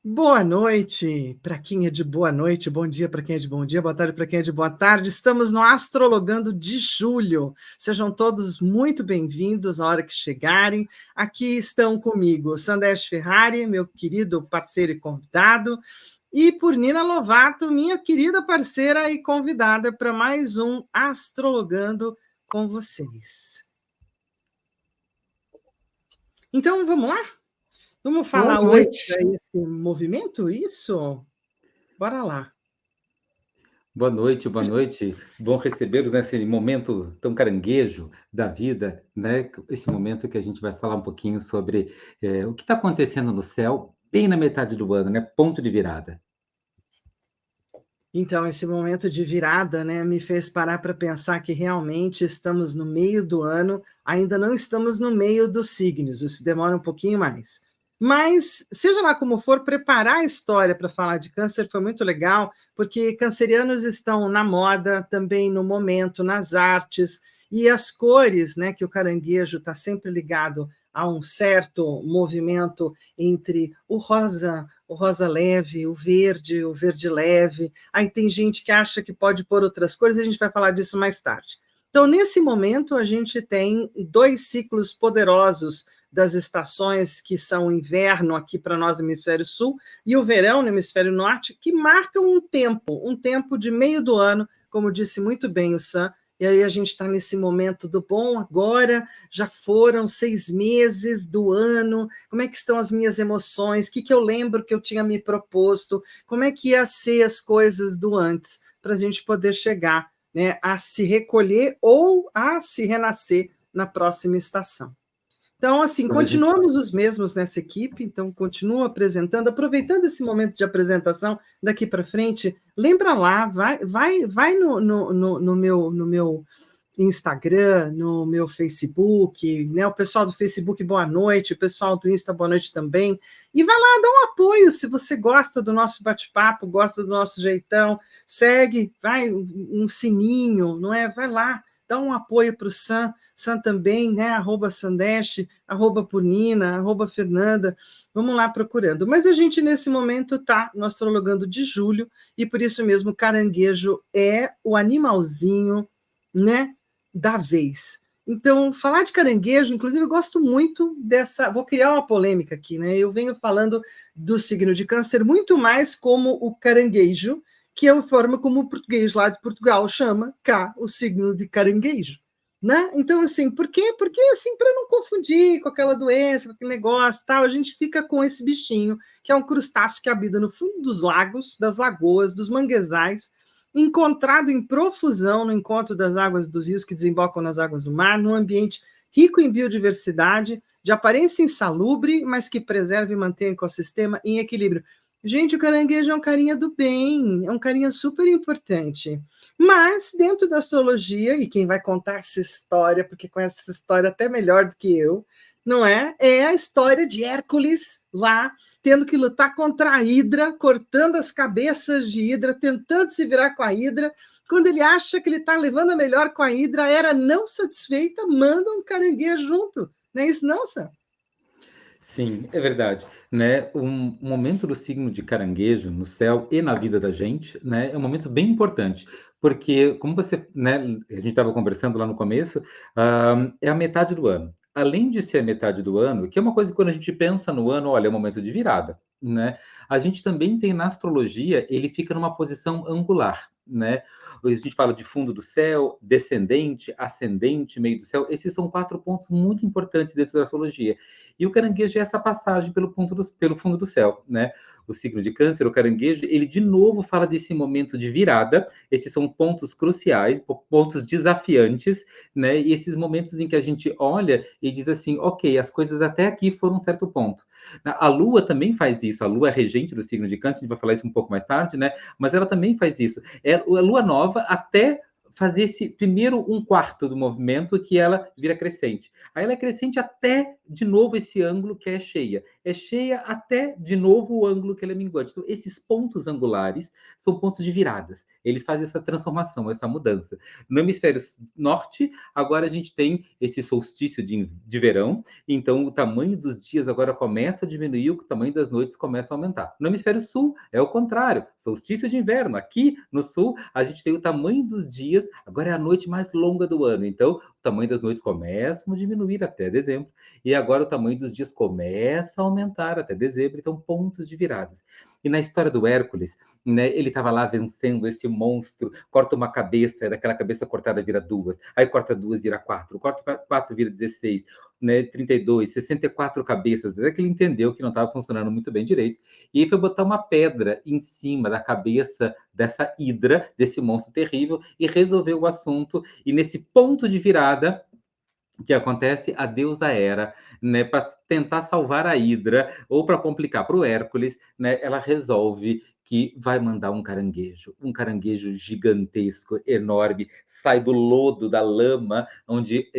Boa noite para quem é de boa noite, bom dia para quem é de bom dia, boa tarde para quem é de boa tarde. Estamos no Astrologando de julho. Sejam todos muito bem-vindos a hora que chegarem. Aqui estão comigo Sandesh Ferrari, meu querido parceiro e convidado, e Purnina Lovato, minha querida parceira e convidada para mais um Astrologando com vocês. Então, vamos lá? Vamos Boa falar oi noite. para esse movimento? Isso? Bora lá. Boa noite, boa noite. Bom recebê-los nesse momento tão caranguejo da vida, né? Esse momento que a gente vai falar um pouquinho sobre o que está acontecendo no céu, bem na metade do ano, né? Ponto de virada. Então, esse momento de virada, né, me fez parar para pensar que realmente estamos no meio do ano, ainda não estamos no meio dos signos, isso demora um pouquinho mais. Mas, seja lá como for, preparar a história para falar de câncer foi muito legal, porque cancerianos estão na moda, também no momento, nas artes, e as cores, né, que o caranguejo está sempre ligado a um certo movimento entre o rosa leve, o verde leve. Aí tem gente que acha que pode pôr outras cores, a gente vai falar disso mais tarde. Então, nesse momento, a gente tem 2 ciclos poderosos das estações, que são o inverno aqui para nós no hemisfério sul e o verão no hemisfério norte, que marcam um tempo de meio do ano, como disse muito bem o Sam. E aí a gente está nesse momento do bom, agora já foram 6 meses do ano, como é que estão as minhas emoções, o que eu lembro que eu tinha me proposto, como é que ia ser as coisas do antes, para a gente poder chegar, né, a se recolher ou a se renascer na próxima estação. Então, assim, continuamos os mesmos nessa equipe, então continuo apresentando, aproveitando esse momento de apresentação daqui para frente, lembra lá, vai no meu Instagram, no meu Facebook, né? O pessoal do Facebook, boa noite, o pessoal do Insta, boa noite também, e vai lá, dá um apoio, se você gosta do nosso bate-papo, gosta do nosso jeitão, segue, vai, um sininho, não é? Vai lá, dá um apoio para o Sam também, né? @Sandesh, @Purnina, @Fernanda, vamos lá procurando. Mas a gente, nesse momento, está no Astrologando de julho, e por isso mesmo, caranguejo é o animalzinho, né, da vez. Então, falar de caranguejo, inclusive, eu gosto muito dessa. Vou criar uma polêmica aqui, né? Eu venho falando do signo de Câncer muito mais como o caranguejo, que é a forma como o português lá de Portugal chama cá o signo de caranguejo, né? Então, assim, por quê? Porque, assim, para não confundir com aquela doença, com aquele negócio tal, a gente fica com esse bichinho, que é um crustáceo que habita no fundo dos lagos, das lagoas, dos manguezais, encontrado em profusão no encontro das águas dos rios que desembocam nas águas do mar, num ambiente rico em biodiversidade, de aparência insalubre, mas que preserva e mantém o ecossistema em equilíbrio. Gente, o caranguejo é um carinha do bem, é um carinha super importante. Mas, dentro da astrologia, e quem vai contar essa história, porque conhece essa história até melhor do que eu, não é? É a história de Hércules lá, tendo que lutar contra a Hidra, cortando as cabeças de Hidra, tentando se virar com a Hidra. Quando ele acha que ele está levando a melhor com a Hidra, a Hera não satisfeita, manda um caranguejo junto. Não é isso não, Sam? Sim, é verdade, né? Um momento do signo de caranguejo no céu e na vida da gente, né? É um momento bem importante, porque como você, né? A gente estava conversando lá no começo, é a metade do ano. Além de ser a metade do ano, que é uma coisa que quando a gente pensa no ano, olha, é um momento de virada, né? A gente também tem na astrologia, ele fica numa posição angular, né? A gente fala de fundo do céu, descendente, ascendente, meio do céu. Esses são 4 pontos muito importantes dentro da astrologia. E o caranguejo é essa passagem pelo fundo do céu, né? O signo de Câncer, o caranguejo, ele de novo fala desse momento de virada. Esses são pontos cruciais, pontos desafiantes, né? E esses momentos em que a gente olha e diz assim, ok, as coisas até aqui foram um certo ponto. A Lua também faz isso. A Lua é regente do signo de Câncer, a gente vai falar isso um pouco mais tarde, né? Mas ela também faz isso. É a Lua nova até fazer esse primeiro 1/4 do movimento que ela vira crescente. Aí ela é crescente até de novo esse ângulo que é cheia. É cheia até, de novo, o ângulo que ela é minguante. Então, esses pontos angulares são pontos de viradas. Eles fazem essa transformação, essa mudança. No hemisfério norte, agora a gente tem esse solstício de verão, então o tamanho dos dias agora começa a diminuir, o tamanho das noites começa a aumentar. No hemisfério sul, é o contrário, solstício de inverno. Aqui no sul, a gente tem o tamanho dos dias, agora é a noite mais longa do ano, então o tamanho das noites começa a diminuir até dezembro, e agora o tamanho dos dias começa a aumentar até dezembro, então pontos de viradas. E na história do Hércules, né, ele estava lá vencendo esse monstro, corta uma cabeça, daquela cabeça cortada vira duas, aí corta duas vira quatro, corta quatro vira 16, né, 32, 64 cabeças, até que ele entendeu que não estava funcionando muito bem direito, e aí foi botar uma pedra em cima da cabeça dessa hidra, desse monstro terrível, e resolveu o assunto, e nesse ponto de virada, que acontece, a deusa Hera, né, para tentar salvar a Hidra, ou para complicar para o Hércules, né, ela resolve que vai mandar um caranguejo gigantesco, enorme, sai do lodo, da lama, onde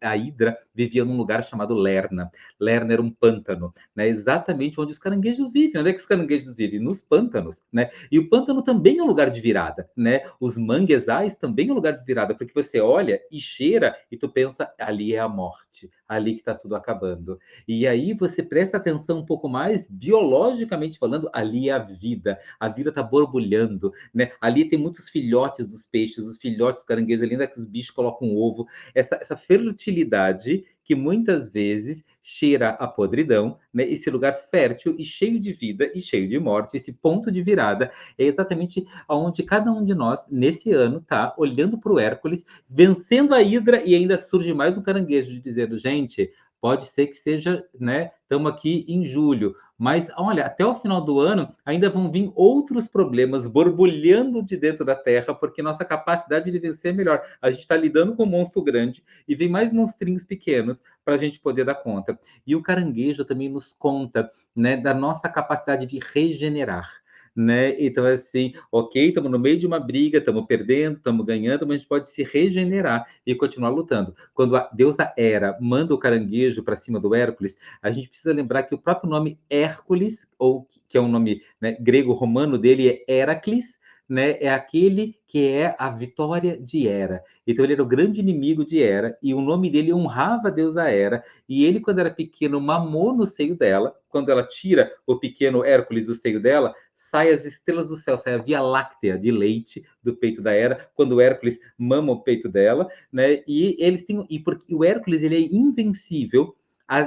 a Hidra vivia num lugar chamado Lerna. Lerna era um pântano, né, exatamente onde os caranguejos vivem. Onde é que os caranguejos vivem? Nos pântanos, né? E o pântano também é um lugar de virada, né? Os manguezais também é um lugar de virada, porque você olha e cheira e tu pensa, ali é a morte, ali que está tudo acabando. E aí você presta atenção um pouco mais, biologicamente falando, ali é a vida está borbulhando, né? Ali tem muitos filhotes dos peixes, os filhotes dos caranguejos, ali ainda que os bichos colocam ovo, essa fertilidade que muitas vezes cheira a podridão, né? Esse lugar fértil e cheio de vida e cheio de morte, esse ponto de virada é exatamente onde cada um de nós, nesse ano, está olhando para o Hércules, vencendo a Hidra, e ainda surge mais um caranguejo dizendo, gente, pode ser que seja, né? Estamos aqui em julho, mas olha, até o final do ano ainda vão vir outros problemas borbulhando de dentro da Terra, porque nossa capacidade de vencer é melhor. A gente está lidando com um monstro grande e vem mais monstrinhos pequenos para a gente poder dar conta. E o caranguejo também nos conta, né, da nossa capacidade de regenerar. Né? Então, assim, ok, estamos no meio de uma briga, estamos perdendo, estamos ganhando, mas a gente pode se regenerar e continuar lutando. Quando a deusa Hera manda o caranguejo para cima do Hércules, a gente precisa lembrar que o próprio nome Hércules, ou que é um nome, né, grego-romano dele, é Heracles, né, é aquele que é a vitória de Hera. Então ele era o grande inimigo de Hera, e o nome dele honrava a deusa Hera, e ele, quando era pequeno, mamou no seio dela. Quando ela tira o pequeno Hércules do seio dela, sai as estrelas do céu, sai a Via Láctea de leite do peito da Hera, quando o Hércules mama o peito dela, né? E eles têm, e porque o Hércules ele é invencível,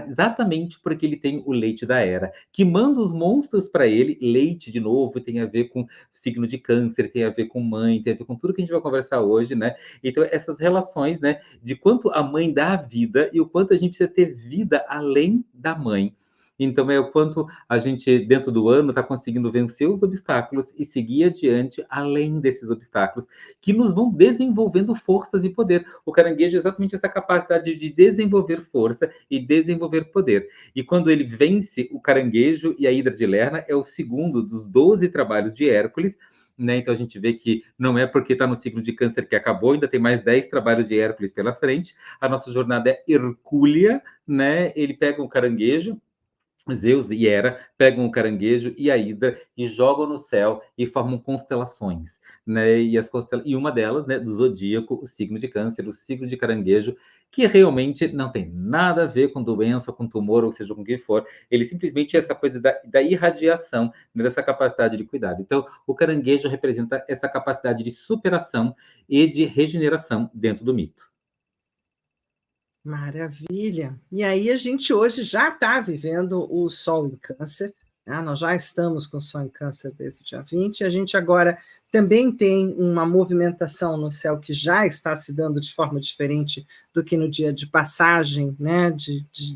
exatamente porque ele tem o leite da Hera, que manda os monstros para ele. Leite, de novo, tem a ver com signo de câncer, tem a ver com mãe, tem a ver com tudo que a gente vai conversar hoje, né? Então, essas relações, né, de quanto a mãe dá a vida e o quanto a gente precisa ter vida além da mãe. Então, é o quanto a gente, dentro do ano, está conseguindo vencer os obstáculos e seguir adiante além desses obstáculos, que nos vão desenvolvendo forças e poder. O caranguejo é exatamente essa capacidade de desenvolver força e desenvolver poder. E quando ele vence o caranguejo e a Hidra de Lerna, é o segundo dos 12 trabalhos de Hércules, né? Então a gente vê que não é porque está no ciclo de câncer que acabou, ainda tem mais 10 trabalhos de Hércules pela frente. A nossa jornada é hercúlea, né? Ele pega um caranguejo, Zeus e Hera pegam o caranguejo e a Hidra e jogam no céu e formam constelações, né? E uma delas, né, do zodíaco, o signo de Câncer, o signo de Caranguejo, que realmente não tem nada a ver com doença, com tumor, ou seja, com o que for. Ele simplesmente é essa coisa da irradiação, né, dessa capacidade de cuidado. Então, o caranguejo representa essa capacidade de superação e de regeneração dentro do mito. Maravilha! E aí a gente hoje já está vivendo o Sol em Câncer, né? Nós já estamos com o Sol em Câncer desde o dia 20, e a gente agora também tem uma movimentação no céu que já está se dando de forma diferente do que no dia de passagem, né,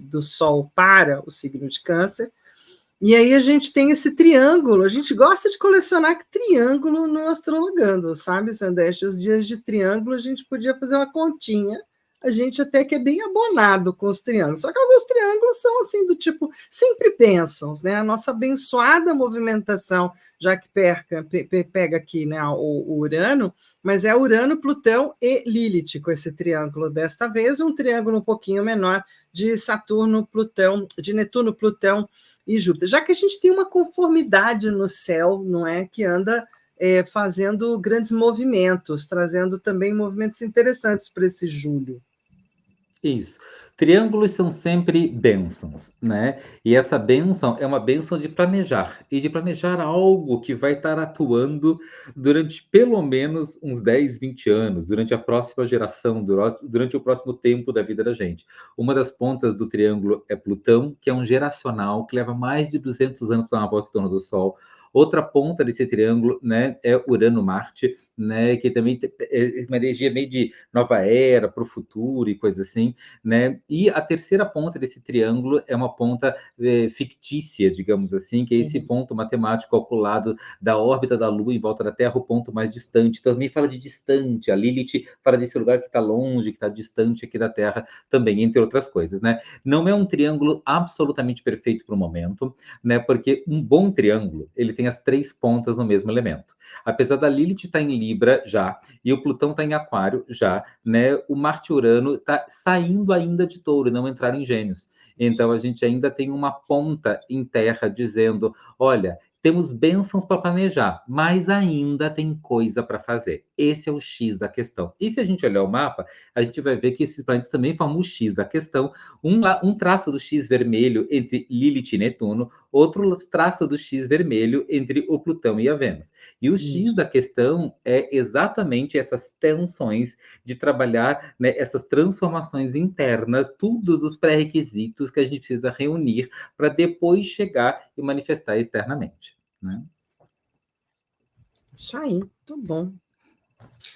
do Sol para o signo de Câncer. E aí a gente tem esse triângulo, a gente gosta de colecionar triângulo no Astrologando, sabe, Sandeste? Os dias de triângulo a gente podia fazer uma continha a gente até que é bem abonado com os triângulos. Só que alguns triângulos são assim, do tipo, sempre bênçãos, né? A nossa abençoada movimentação, já que pega aqui, né, o Urano, mas é Urano, Plutão e Lilith com esse triângulo desta vez, um triângulo um pouquinho menor de Saturno, Plutão, de Netuno, Plutão e Júpiter. Já que a gente tem uma conformidade no céu, não é, que anda fazendo grandes movimentos, trazendo também movimentos interessantes para esse julho. Isso. Triângulos são sempre bênçãos, né? E essa bênção é uma bênção de planejar, e de planejar algo que vai estar atuando durante pelo menos uns 10, 20 anos, durante a próxima geração, durante o próximo tempo da vida da gente. Uma das pontas do triângulo é Plutão, que é um geracional, que leva mais de 200 anos para dar uma volta em torno do Sol. Outra ponta desse triângulo, né, é Urano-Marte, né, que também é uma energia meio de nova era, para o futuro e coisa assim, né? E a terceira ponta desse triângulo é uma ponta fictícia, digamos assim, que é esse ponto matemático calculado da órbita da Lua em volta da Terra, o ponto mais distante. Então, também fala de distante. A Lilith fala desse lugar que está longe, que está distante aqui da Terra também, entre outras coisas, né? Não é um triângulo absolutamente perfeito para o momento, né? Porque um bom triângulo, ele tem as três pontas no mesmo elemento. Apesar da Lilith estar em Libra já, e o Plutão está em Aquário já, né? O Marte e Urano está saindo ainda de Touro, não entraram em Gêmeos. Então a gente ainda tem uma ponta em Terra dizendo, olha, temos bênçãos para planejar, mas ainda tem coisa para fazer. Esse é o X da questão. E se a gente olhar o mapa, a gente vai ver que esses planetas também formam o X da questão. Um traço do X vermelho entre Lilith e Netuno, outro traço do X vermelho entre o Plutão e a Vênus. E o X da questão é exatamente essas tensões de trabalhar, né, essas transformações internas, todos os pré-requisitos que a gente precisa reunir para depois chegar e manifestar externamente, né? Isso aí, muito bom.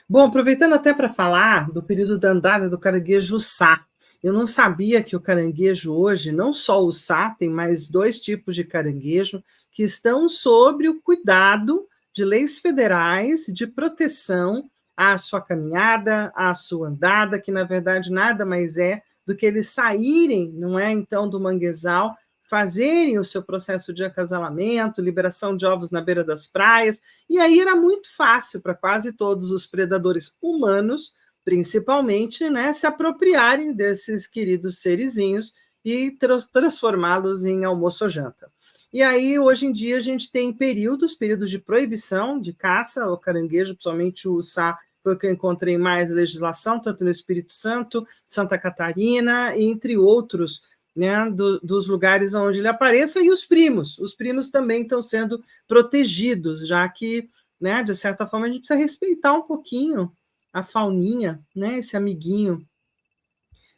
Bom, aproveitando até para falar do período da andada do caranguejo Sá. Eu não sabia que o caranguejo hoje, não só o Sá, tem mais 2 tipos de caranguejo que estão sob o cuidado de leis federais de proteção à sua caminhada, à sua andada, que na verdade nada mais é do que eles saírem, não é, então, do manguezal, fazerem o seu processo de acasalamento, liberação de ovos na beira das praias, e aí era muito fácil para quase todos os predadores humanos, principalmente, né, se apropriarem desses queridos serizinhos e transformá-los em almoço ou janta. E aí, hoje em dia, a gente tem períodos de proibição de caça ao caranguejo, principalmente o Sá, foi o que eu encontrei mais legislação, tanto no Espírito Santo, Santa Catarina, entre outros, né, dos lugares onde ele apareça, e os primos também estão sendo protegidos, já que, né, de certa forma, a gente precisa respeitar um pouquinho a fauninha, né, esse amiguinho.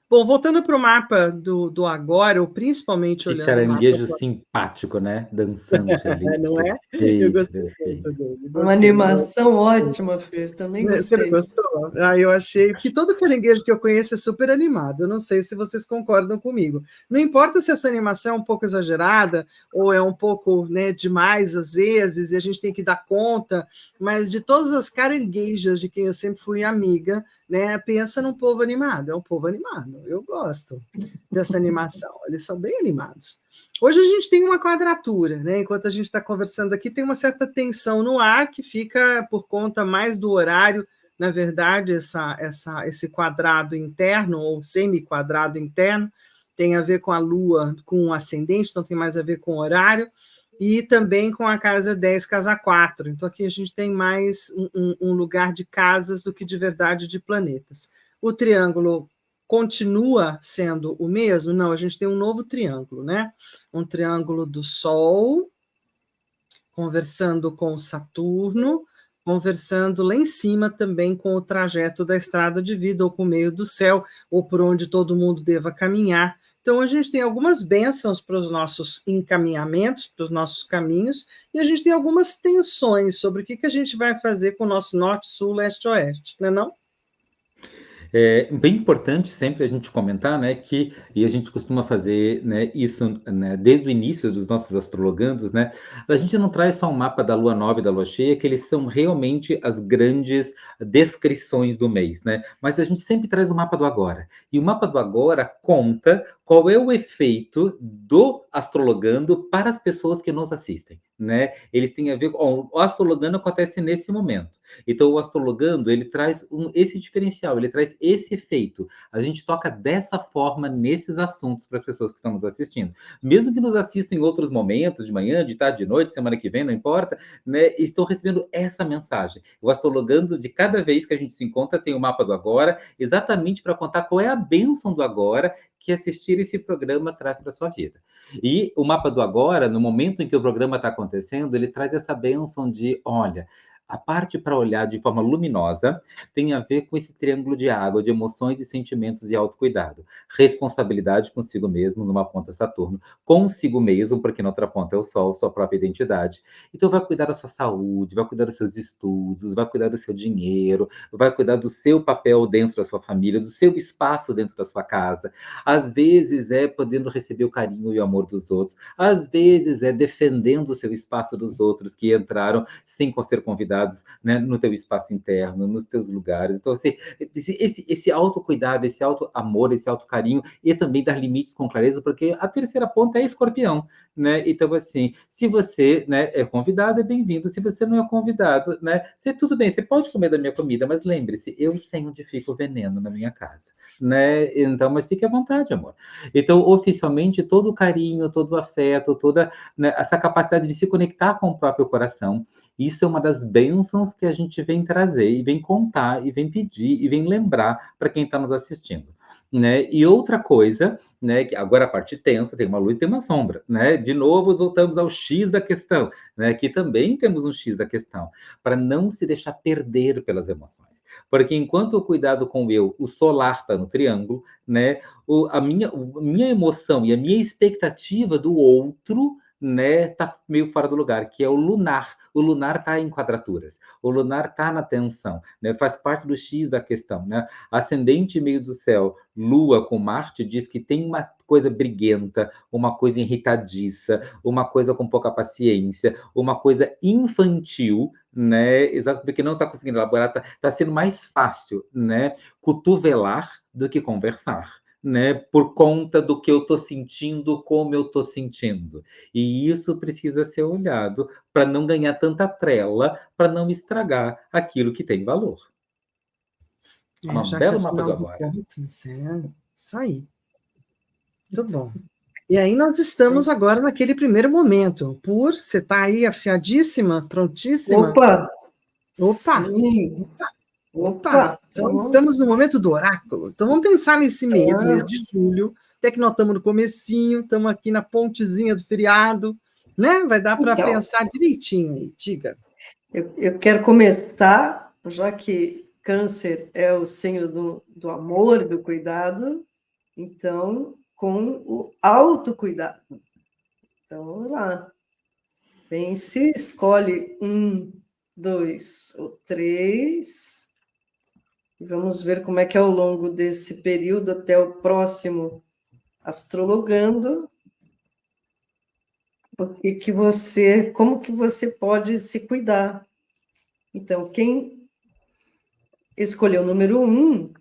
Bom, voltando para o mapa do agora, ou principalmente Que olhando o mapa... caranguejo simpático, né? Dançante ali, Não é? Eu perfeito, gostei perfeito. muito dele. Uma animação ótima, Fer, também Você não gostei. gostou? Ah, eu achei que todo caranguejo que eu conheço é super animado. Eu não sei se vocês concordam comigo. Não importa se essa animação é um pouco exagerada ou é um pouco, né, demais às vezes, e a gente tem que dar conta, mas de todas as caranguejas de quem eu sempre fui amiga, né, pensa num povo animado. É um povo animado. Eu gosto dessa animação. Eles são bem animados. Hoje a gente tem uma quadratura, né? Enquanto a gente está conversando aqui, tem uma certa tensão no ar que fica por conta mais do horário. Na verdade, esse quadrado interno, ou semi-quadrado interno, tem a ver com a Lua, com o ascendente, então tem mais a ver com o horário, e também com a casa 10, casa 4. Então aqui a gente tem mais um lugar de casas do que de verdade de planetas. O triângulo continua sendo o mesmo? Não, a gente tem um novo triângulo, né? Um triângulo do Sol, conversando com Saturno, conversando lá em cima também com o trajeto da estrada de vida, ou com o meio do céu, ou por onde todo mundo deva caminhar. Então, a gente tem algumas bênçãos para os nossos encaminhamentos, para os nossos caminhos, e a gente tem algumas tensões sobre o que a gente vai fazer com o nosso norte, sul, leste, oeste, não é não? É bem importante sempre a gente comentar, né, que, e a gente costuma fazer, né, isso, né, desde o início dos nossos astrologandos, né, a gente não traz só um mapa da lua nova e da lua cheia, que eles são realmente as grandes descrições do mês, né, mas a gente sempre traz o mapa do agora. E o mapa do agora conta qual é o efeito do astrologando para as pessoas que nos assistem, né? Eles têm a ver, ó, o astrologando acontece nesse momento. Então, o astrologando, ele traz esse diferencial, ele traz esse efeito. A gente toca dessa forma nesses assuntos para as pessoas que estão nos assistindo. Mesmo que nos assistam em outros momentos, de manhã, de tarde, de noite, semana que vem, não importa, né? Estão recebendo essa mensagem. O astrologando, de cada vez que a gente se encontra, tem o mapa do agora, exatamente para contar qual é a bênção do agora que assistir esse programa traz para a sua vida. E o mapa do agora, no momento em que o programa está acontecendo, ele traz essa bênção de, olha, a parte para olhar de forma luminosa tem a ver com esse triângulo de água, de emoções e sentimentos e autocuidado. Responsabilidade consigo mesmo, numa ponta Saturno, consigo mesmo, porque na outra ponta é o Sol, sua própria identidade. Então vai cuidar da sua saúde, vai cuidar dos seus estudos, vai cuidar do seu dinheiro, vai cuidar do seu papel dentro da sua família, do seu espaço dentro da sua casa. Às vezes é podendo receber o carinho e o amor dos outros, às vezes é defendendo o seu espaço dos outros que entraram sem ser convidados, né, no teu espaço interno, nos teus lugares. Então, assim, esse autocuidado, esse auto-amor, esse auto-carinho, e também dar limites com clareza, porque a terceira ponta é escorpião, né? Então, assim, se você, né, é convidado, é bem-vindo. Se você não é convidado, né, você, tudo bem, você pode comer da minha comida, mas lembre-se, eu sei onde fica o veneno na minha casa, né? Então, mas fique à vontade, amor. Então, oficialmente, todo o carinho, todo o afeto, toda, né, essa capacidade de se conectar com o próprio coração, isso é uma das bênçãos que a gente vem trazer, e vem contar, e vem pedir, e vem lembrar para quem está nos assistindo. Né? E outra coisa, né, que agora a parte tensa, tem uma luz e tem uma sombra, né? De novo, voltamos ao X da questão, né? Que também temos um X da questão, para não se deixar perder pelas emoções. Porque enquanto o cuidado com o eu, o solar está no triângulo, né? A minha emoção e a minha expectativa do outro, né, tá meio fora do lugar, que é o lunar. O lunar está em quadraturas, o lunar está na tensão, né? Faz parte do X da questão, né? Ascendente meio do céu, Lua com Marte, diz que tem uma coisa briguenta, uma coisa irritadiça, uma coisa com pouca paciência, uma coisa infantil, né? Exato, porque não está conseguindo elaborar, tá sendo mais fácil, né? Cotovelar do que conversar. Né, por conta do que eu estou sentindo, como eu estou sentindo. E isso precisa ser olhado para não ganhar tanta trela, para não estragar aquilo que tem valor. Um Já que belo mapa do afinal de agora. contas, é isso aí. Muito bom. E aí nós estamos agora naquele primeiro momento. Você está aí afiadíssima, prontíssima? Opa! Opa! Sim! Opa! Então estamos no momento do oráculo. Então vamos pensar nesse mês de julho, até que nós estamos no comecinho, estamos aqui na pontezinha do feriado, né? Vai dar para pensar direitinho aí, diga. Eu quero começar, já que Câncer é o signo do amor, do cuidado, então, com o autocuidado. Então, vamos lá. Pense, escolhe 1, 2 ou 3. E vamos ver como é que é ao longo desse período até o próximo astrologando, como que você pode se cuidar. Então, quem escolheu o número 1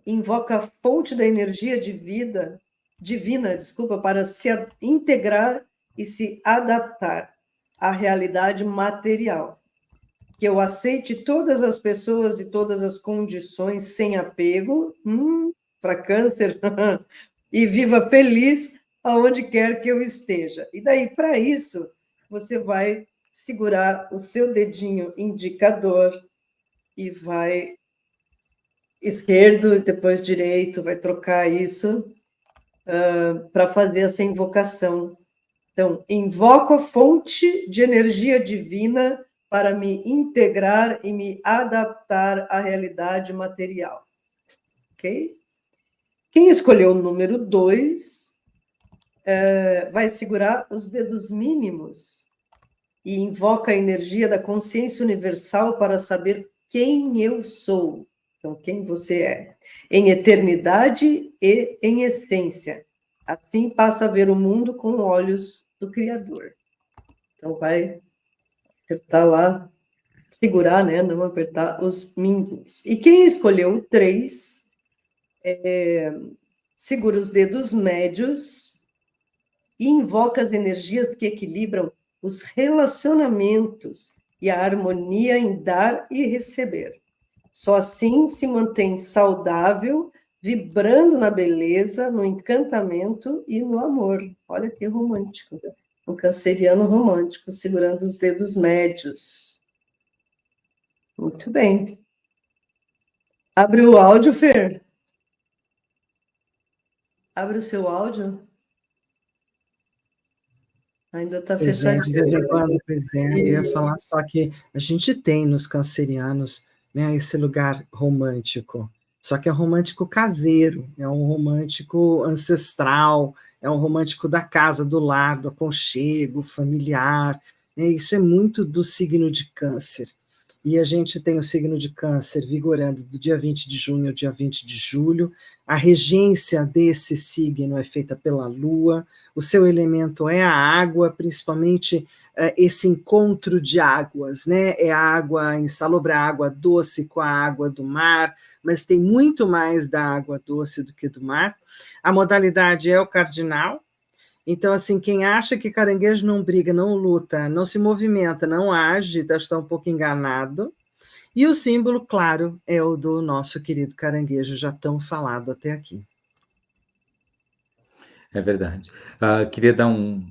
invoca a fonte da energia divina, para se integrar e se adaptar à realidade material. Que eu aceite todas as pessoas e todas as condições sem apego, para Câncer, e viva feliz aonde quer que eu esteja. E daí, para isso, você vai segurar o seu dedinho indicador e vai esquerdo, depois direito, vai trocar isso para fazer essa invocação. Então, invoco a fonte de energia divina para me integrar e me adaptar à realidade material. Ok? Quem escolheu o número 2 vai segurar os dedos mínimos e invoca a energia da consciência universal para saber quem eu sou. Então, quem você é. Em eternidade e em essência. Assim passa a ver o mundo com olhos do Criador. Então, vai apertar lá, segurar, né? Não apertar os mindinhos. E quem escolheu o 3, segura os dedos médios e invoca as energias que equilibram os relacionamentos e a harmonia em dar e receber. Só assim se mantém saudável, vibrando na beleza, no encantamento e no amor. Olha que romântico. Um canceriano romântico, segurando os dedos médios. Muito bem. Abre o áudio, Fer. Abre o seu áudio. Ainda está Pois é, de vez em fechadinho. quando, pois é, eu ia falar só que a gente tem nos cancerianos, né, esse lugar romântico, só que é romântico caseiro, é um romântico ancestral, é um romântico da casa, do lar, do aconchego, familiar, né, isso é muito do signo de Câncer. E a gente tem o signo de Câncer vigorando do dia 20 de junho ao dia 20 de julho. A regência desse signo é feita pela Lua, o seu elemento é a água, principalmente esse encontro de águas, né? É a água insalubre, a água doce com a água do mar, mas tem muito mais da água doce do que do mar. A modalidade é o cardinal. Então, assim, quem acha que caranguejo não briga, não luta, não se movimenta, não age, está um pouco enganado. E o símbolo, claro, é o do nosso querido caranguejo, já tão falado até aqui. É verdade. Queria dar um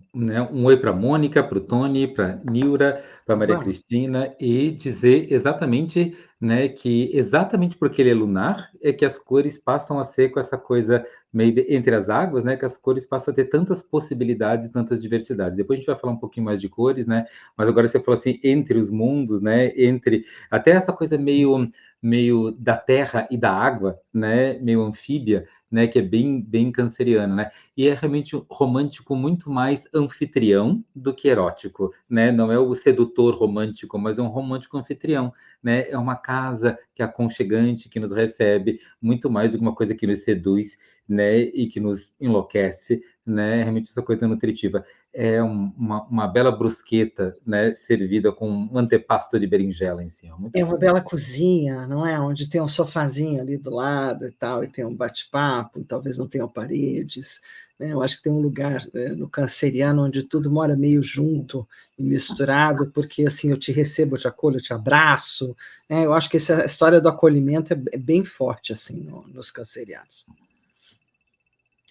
oi para a Mônica, para o Tony, para a Nilra, para a Maria Bom, Cristina, e dizer exatamente, né, que exatamente porque ele é lunar, é que as cores passam a ser com essa coisa meio entre as águas, né, que as cores passam a ter tantas possibilidades, tantas diversidades. Depois a gente vai falar um pouquinho mais de cores, né, mas agora você falou assim, entre os mundos, né, entre até essa coisa meio da terra e da água, né, meio anfíbia, né, que é bem canceriana, né? E é realmente um romântico muito mais anfitrião do que erótico, né? Não é o sedutor romântico, mas é um romântico anfitrião, né? É uma casa que é aconchegante, que nos recebe, muito mais do que uma coisa que nos seduz, né? E que nos enlouquece, né? Realmente essa coisa nutritiva. É uma bela brusqueta, né? Servida com um antepasto de berinjela em cima. Muito é bom. uma bela cozinha, não é? Onde tem um sofazinho ali do lado e tal, e tem um bate-papo, talvez não tenham paredes, né? Eu acho que tem um lugar no canceriano onde tudo mora meio junto e misturado, porque assim eu te recebo, eu te acolho, eu te abraço, né? Eu acho que essa história do acolhimento é bem forte assim nos cancerianos.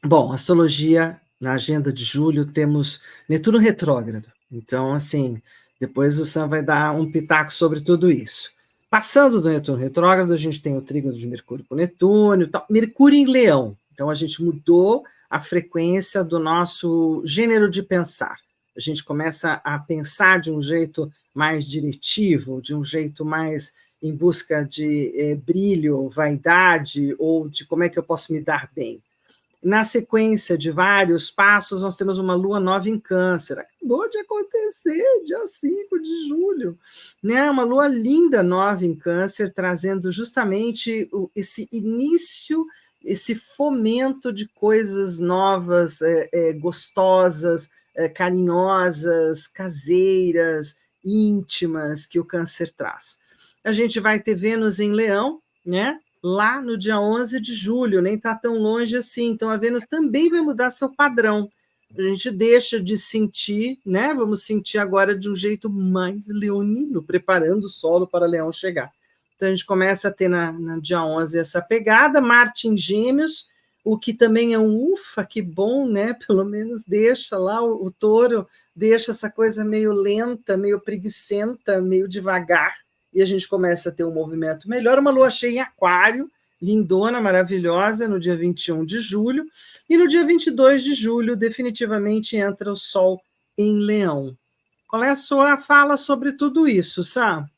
Bom, astrologia, na agenda de julho, temos Netuno retrógrado. Então, assim, depois o Sam vai dar um pitaco sobre tudo isso. Passando do Netuno retrógrado, a gente tem o trígono de Mercúrio com Netuno, tal. Mercúrio em Leão. Então, a gente mudou a frequência do nosso gênero de pensar. A gente começa a pensar de um jeito mais diretivo, de um jeito mais em busca de brilho, vaidade, ou de como é que eu posso me dar bem. Na sequência de vários passos, nós temos uma lua nova em Câncer. Acabou de acontecer, dia 5 de julho. Né? Uma lua linda nova em Câncer, trazendo justamente esse início, esse fomento de coisas novas, gostosas, carinhosas, caseiras, íntimas, que o Câncer traz. A gente vai ter Vênus em Leão, né? Lá no dia 11 de julho, nem está tão longe assim. Então, a Vênus também vai mudar seu padrão. A gente deixa de sentir, né? Vamos sentir agora de um jeito mais leonino, preparando o solo para Leão chegar. Então, a gente começa a ter no dia 11 essa pegada, Marte em Gêmeos, o que também é um ufa, que bom, né? Pelo menos deixa lá o touro, deixa essa coisa meio lenta, meio preguiçenta, meio devagar, e a gente começa a ter um movimento melhor, uma lua cheia em Aquário, lindona, maravilhosa, no dia 21 de julho, e no dia 22 de julho, definitivamente, entra o Sol em Leão. Qual é a sua fala sobre tudo isso, Sam?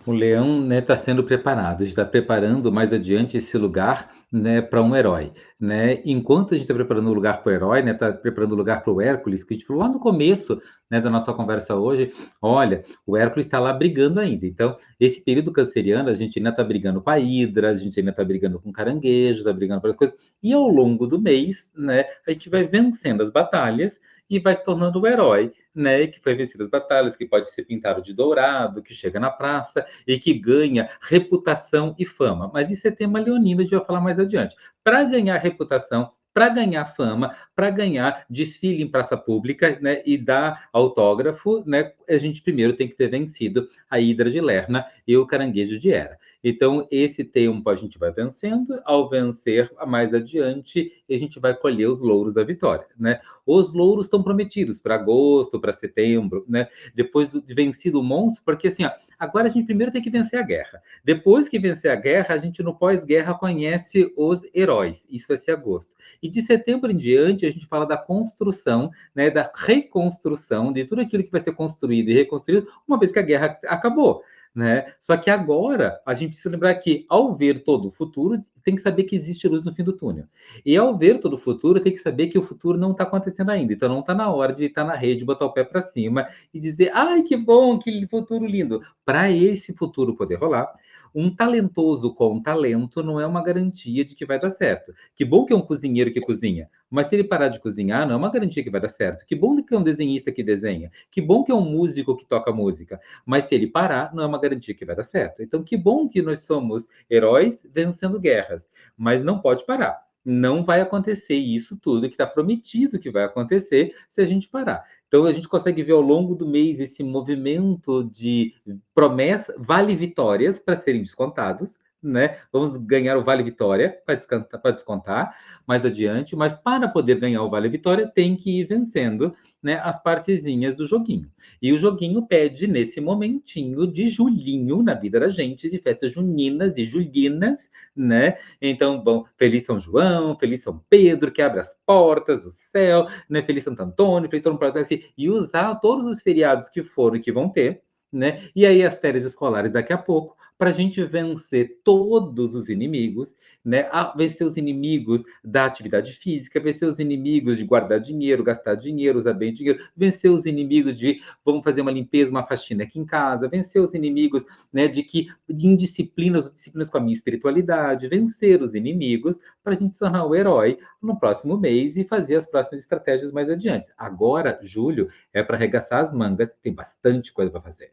O Leão, né, está sendo preparado, está preparando mais adiante esse lugar, né, para um herói, né? Enquanto a gente está preparando o lugar para o herói, né, está preparando o lugar para o Hércules, que a gente falou lá no começo, né, da nossa conversa hoje, olha, o Hércules está lá brigando ainda. Então, esse período canceriano, a gente ainda está brigando com a Hidra, a gente ainda está brigando com o caranguejo, está brigando com as coisas, e ao longo do mês, né, a gente vai vencendo as batalhas e vai se tornando o herói, né, que foi vencido as batalhas, que pode ser pintado de dourado, que chega na praça e que ganha reputação e fama. Mas isso é tema leonino, a gente vai falar mais adiante. Para ganhar reputação, para ganhar fama, para ganhar desfile em praça pública, né, e dar autógrafo, né, a gente primeiro tem que ter vencido a Hidra de Lerna e o caranguejo de Hera. Então, esse tempo a gente vai vencendo, ao vencer, mais adiante, a gente vai colher os louros da vitória, né? Os louros estão prometidos para agosto, para setembro, né? Depois de vencido o monstro, porque assim, ó, agora a gente primeiro tem que vencer a guerra. Depois que vencer a guerra, a gente no pós-guerra conhece os heróis. Isso vai ser agosto. E de setembro em diante, a gente fala da construção, né, da reconstrução de tudo aquilo que vai ser construído e reconstruído uma vez que a guerra acabou. Né? Só que agora a gente precisa lembrar que, ao ver todo o futuro, tem que saber que existe luz no fim do túnel. E ao ver todo o futuro, tem que saber que o futuro não está acontecendo ainda. Então não está na hora de estar na rede, botar o pé para cima e dizer, ai, que bom, que futuro lindo. Para esse futuro poder rolar, um talentoso com talento não é uma garantia de que vai dar certo. Que bom que é um cozinheiro que cozinha, mas se ele parar de cozinhar, não é uma garantia que vai dar certo. Que bom que é um desenhista que desenha. Que bom que é um músico que toca música. Mas se ele parar, não é uma garantia que vai dar certo. Então, que bom que nós somos heróis vencendo guerras, mas não pode parar. Não vai acontecer isso tudo que está prometido que vai acontecer se a gente parar. Então, a gente consegue ver ao longo do mês esse movimento de promessa, vale-vitórias para serem descontados, né? Vamos ganhar o Vale Vitória para descontar mais adiante, mas para poder ganhar o Vale Vitória tem que ir vencendo, né, as partezinhas do joguinho. E o joguinho pede nesse momentinho de julinho na vida da gente, de festas juninas e julinas, né? Então, bom, feliz São João, feliz São Pedro, que abre as portas do céu, né? Feliz Santo Antônio, feliz todo mundo, assim, e usar todos os feriados que foram e que vão ter, né? E aí as férias escolares daqui a pouco, para a gente vencer todos os inimigos, né? Vencer os inimigos da atividade física, vencer os inimigos de guardar dinheiro, gastar dinheiro, usar bem dinheiro, vencer os inimigos de vamos fazer uma limpeza, uma faxina aqui em casa, vencer os inimigos, né, de indisciplinas, disciplinas com a minha espiritualidade, vencer os inimigos para a gente se tornar o herói no próximo mês e fazer as próximas estratégias mais adiante. Agora, julho, é para arregaçar as mangas, tem bastante coisa para fazer.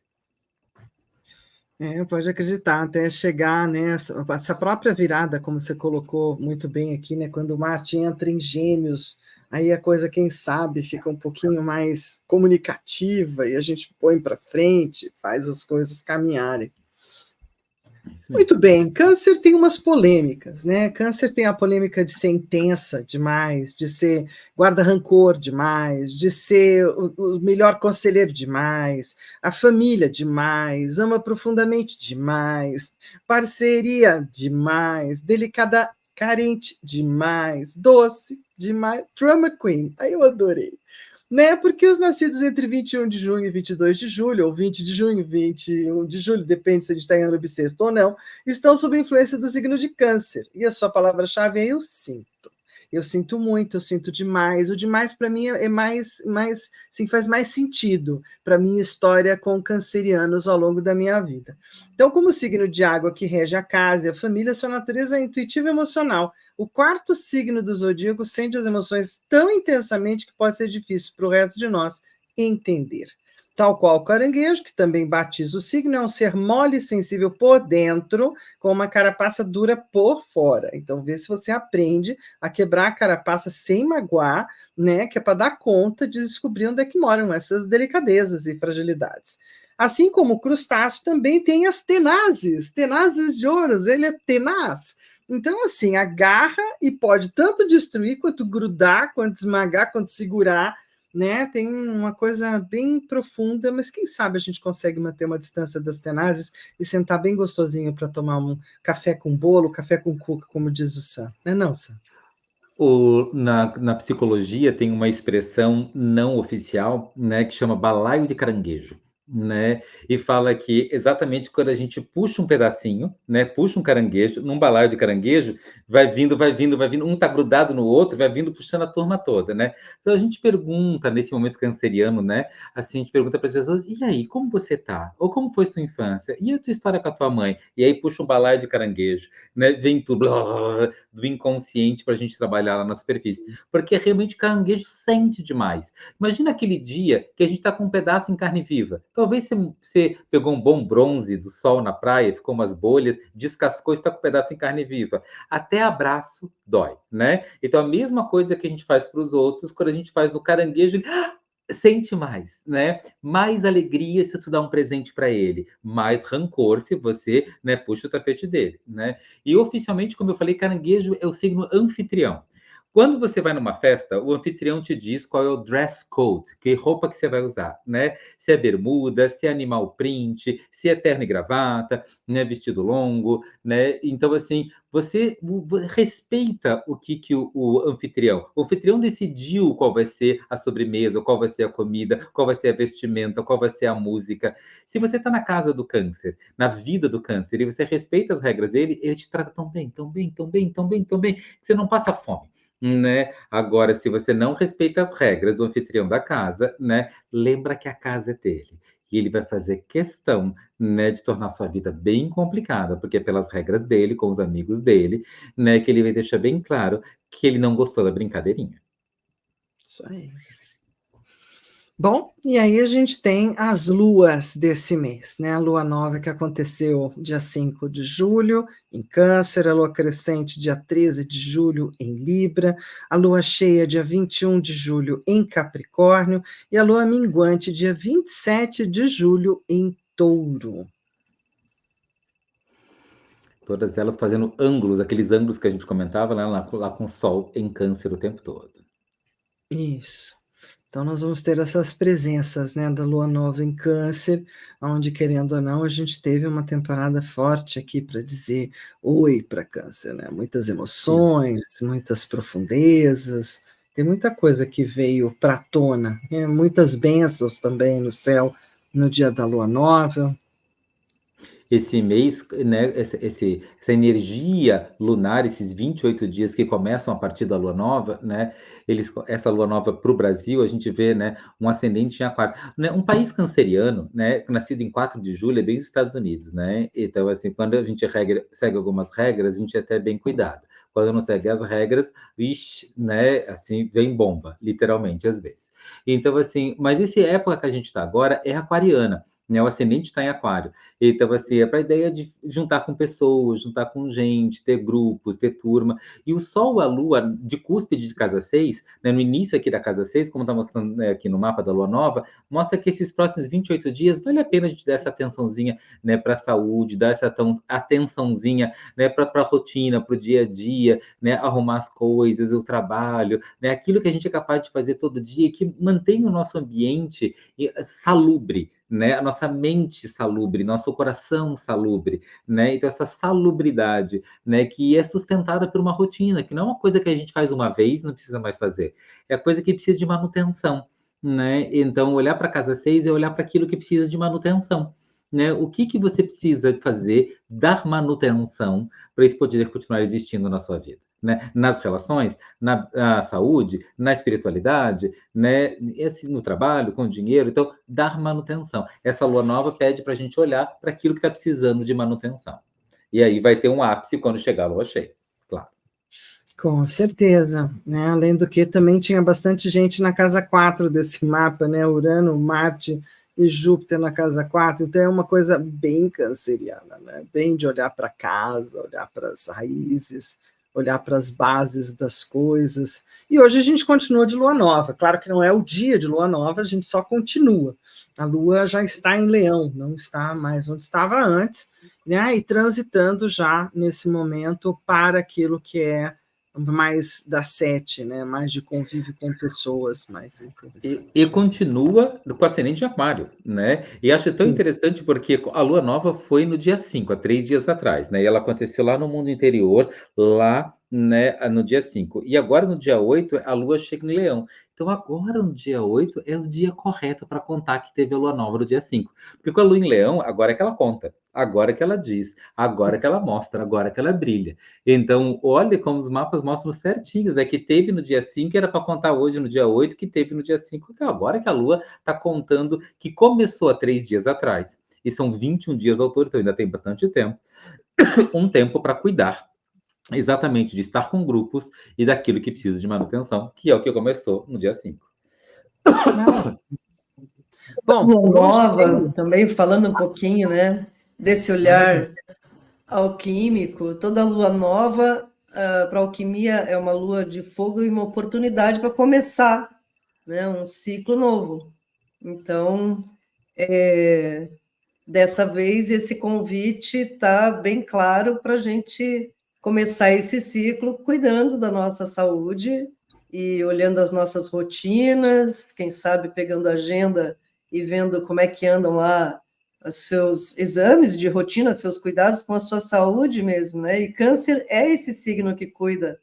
Pode acreditar, até chegar, né, essa própria virada, como você colocou muito bem aqui, né, quando Marte entra em Gêmeos, aí a coisa, quem sabe, fica um pouquinho mais comunicativa e a gente põe para frente, faz as coisas caminharem. Muito bem, Câncer tem umas polêmicas, né? Câncer tem a polêmica de ser intensa demais, de ser guarda-rancor demais, de ser o melhor conselheiro demais, a família demais, ama profundamente demais, parceria demais, delicada, carente demais, doce demais, drama queen. Aí eu adorei. Né? Porque os nascidos entre 21 de junho e 22 de julho, ou 20 de junho e 21 de julho, depende se a gente está em ano bissexto ou não, estão sob influência do signo de Câncer. E a sua palavra-chave é eu sinto. Eu sinto muito, eu sinto demais. O demais, para mim, é sim, faz mais sentido para a minha história com cancerianos ao longo da minha vida. Então, como signo de água que rege a casa e a família, sua natureza é intuitiva e emocional. O quarto signo do zodíaco sente as emoções tão intensamente que pode ser difícil para o resto de nós entender. Tal qual o caranguejo, que também batiza o signo, é um ser mole e sensível por dentro, com uma carapaça dura por fora. Então, vê se você aprende a quebrar a carapaça sem magoar, né? Que é para dar conta de descobrir onde é que moram essas delicadezas e fragilidades. Assim como o crustáceo também tem as tenazes de ouros, ele é tenaz. Então, assim, agarra e pode tanto destruir, quanto grudar, quanto esmagar, quanto segurar, né? Tem uma coisa bem profunda, mas quem sabe a gente consegue manter uma distância das tenazes e sentar bem gostosinho para tomar um café com bolo, café com cuca, como diz o Sam. Não é não, Sam? Na psicologia tem uma expressão não oficial, né, que chama balaio de caranguejo. né? E fala que exatamente quando a gente puxa um pedacinho, né? Puxa um caranguejo, num balaio de caranguejo, vai vindo, vai vindo, vai vindo, um tá grudado no outro, vai vindo puxando a turma toda, né? Então a gente pergunta nesse momento canceriano, né? Assim, a gente pergunta para as pessoas: e aí, como você tá? Ou como foi sua infância? E a tua história com a tua mãe? E aí puxa um balaio de caranguejo, né? Vem tudo blá, blá, blá, do inconsciente para a gente trabalhar lá na superfície, porque realmente caranguejo sente demais. Imagina aquele dia que a gente está com um pedaço em carne viva. Talvez você pegou um bom bronze do sol na praia, ficou umas bolhas, descascou e está com um pedaço em carne viva. Até abraço dói, né? Então a mesma coisa que a gente faz para os outros, quando a gente faz no caranguejo, sente mais, né? Mais alegria se tu dá um presente para ele, mais rancor se você, né, puxa o tapete dele, né? E oficialmente, como eu falei, caranguejo é o signo anfitrião. Quando você vai numa festa, o anfitrião te diz qual é o dress code, que roupa que você vai usar, né? Se é bermuda, se é animal print, se é terno e gravata, né? Vestido longo, né? Então, assim, você respeita o anfitrião. O anfitrião decidiu qual vai ser a sobremesa, qual vai ser a comida, qual vai ser a vestimenta, qual vai ser a música. Se você está na casa do câncer, na vida do câncer, e você respeita as regras dele, ele te trata tão bem, tão bem, tão bem, tão bem, tão bem, que você não passa fome, né? Agora, se você não respeita as regras do anfitrião da casa, né? Lembra que a casa é dele. E ele vai fazer questão, né, de tornar sua vida bem complicada, porque é pelas regras dele, com os amigos dele, né, que ele vai deixar bem claro que ele não gostou da brincadeirinha. Isso aí. Bom, e aí a gente tem as luas desse mês, né? A lua nova que aconteceu dia 5 de julho em Câncer, a lua crescente dia 13 de julho em Libra, a lua cheia dia 21 de julho em Capricórnio e a lua minguante dia 27 de julho em Touro. Todas elas fazendo ângulos, aqueles ângulos que a gente comentava, né, lá com o Sol em Câncer o tempo todo. Isso. Então, nós vamos ter essas presenças, né, da lua nova em Câncer, onde, querendo ou não, a gente teve uma temporada forte aqui para dizer oi para Câncer, né? Muitas Sim. emoções, muitas profundezas, tem muita coisa que veio para a tona, né? Muitas bênçãos também no céu no dia da lua nova. Esse mês, né, essa energia lunar, esses 28 dias que começam a partir da lua nova, né, essa lua nova para o Brasil, a gente vê, né, um ascendente em aquário. Né, um país canceriano, né, nascido em 4 de julho, é bem os Estados Unidos, né? Então, assim, quando a gente segue algumas regras, a gente é até bem cuidado. Quando não segue as regras, vixe, né, assim, vem bomba, literalmente, às vezes. Então, assim, mas essa época que a gente está agora é aquariana, né? O ascendente está em aquário. Então, assim, é para a ideia de juntar com pessoas, juntar com gente, ter grupos, ter turma. E o Sol, a Lua, de cúspide de casa 6, né, no início aqui da casa 6, como está mostrando, né, aqui no mapa da Lua Nova, mostra que esses próximos 28 dias vale a pena a gente dar essa atençãozinha, né, para a saúde, dar essa atençãozinha, né, para a rotina, para o dia a dia, né, arrumar as coisas, o trabalho, né, aquilo que a gente é capaz de fazer todo dia, que mantém o nosso ambiente salubre, né, a nossa mente salubre, nosso coração salubre, né? Então essa salubridade, né, que é sustentada por uma rotina, que não é uma coisa que a gente faz uma vez e não precisa mais fazer. É a coisa que precisa de manutenção, né? Então olhar para a casa 6 é olhar para aquilo que precisa de manutenção. Né? O que você precisa fazer, dar manutenção para isso poder continuar existindo na sua vida? Né? Nas relações, na saúde, na espiritualidade, né? No trabalho, com o dinheiro. Então, dar manutenção. Essa lua nova pede para a gente olhar para aquilo que está precisando de manutenção. E aí vai ter um ápice quando chegar a lua cheia, claro. Com certeza, né? Além do que também tinha bastante gente na casa 4 desse mapa, né? Urano, Marte e Júpiter na casa 4, então é uma coisa bem canceriana, né? Bem de olhar para casa, olhar para as raízes, olhar para as bases das coisas. E hoje a gente continua de lua nova. Claro que não é o dia de lua nova, a gente só continua. A lua já está em Leão, não está mais onde estava antes, né? E transitando já nesse momento para aquilo que é mais da 7, né? Mais de convívio com pessoas, mais interessante. E continua com ascendente de aquário, né? E acho tão Sim. interessante porque a lua nova foi no dia 5, há 3 dias atrás, né? E ela aconteceu lá no mundo interior, lá né, no dia 5. E agora, no dia 8, a Lua chega em Leão. Então, agora, no dia 8, é o dia correto para contar que teve a Lua Nova no dia 5. Porque com a Lua em Leão, agora é que ela conta, agora é que ela diz, agora é que ela mostra, agora é que ela brilha. Então, olha como os mapas mostram certinhos, é que teve no dia 5, era para contar hoje no dia 8, que teve no dia 5, que agora que a Lua está contando que começou há 3 dias atrás. E são 21 dias ao todo, então ainda tem bastante tempo. Um tempo para cuidar exatamente de estar com grupos e daquilo que precisa de manutenção, que é o que começou no dia 5. Não. Bom, Lua lua nova, cheia. também falando um pouquinho, né, desse olhar alquímico, toda lua nova, para alquimia, é uma lua de fogo e uma oportunidade para começar, né, um ciclo novo. Então, dessa vez, esse convite está bem claro para a gente começar esse ciclo cuidando da nossa saúde e olhando as nossas rotinas, quem sabe pegando a agenda e vendo como é que andam lá os seus exames de rotina, seus cuidados com a sua saúde mesmo, né? E câncer é esse signo que cuida,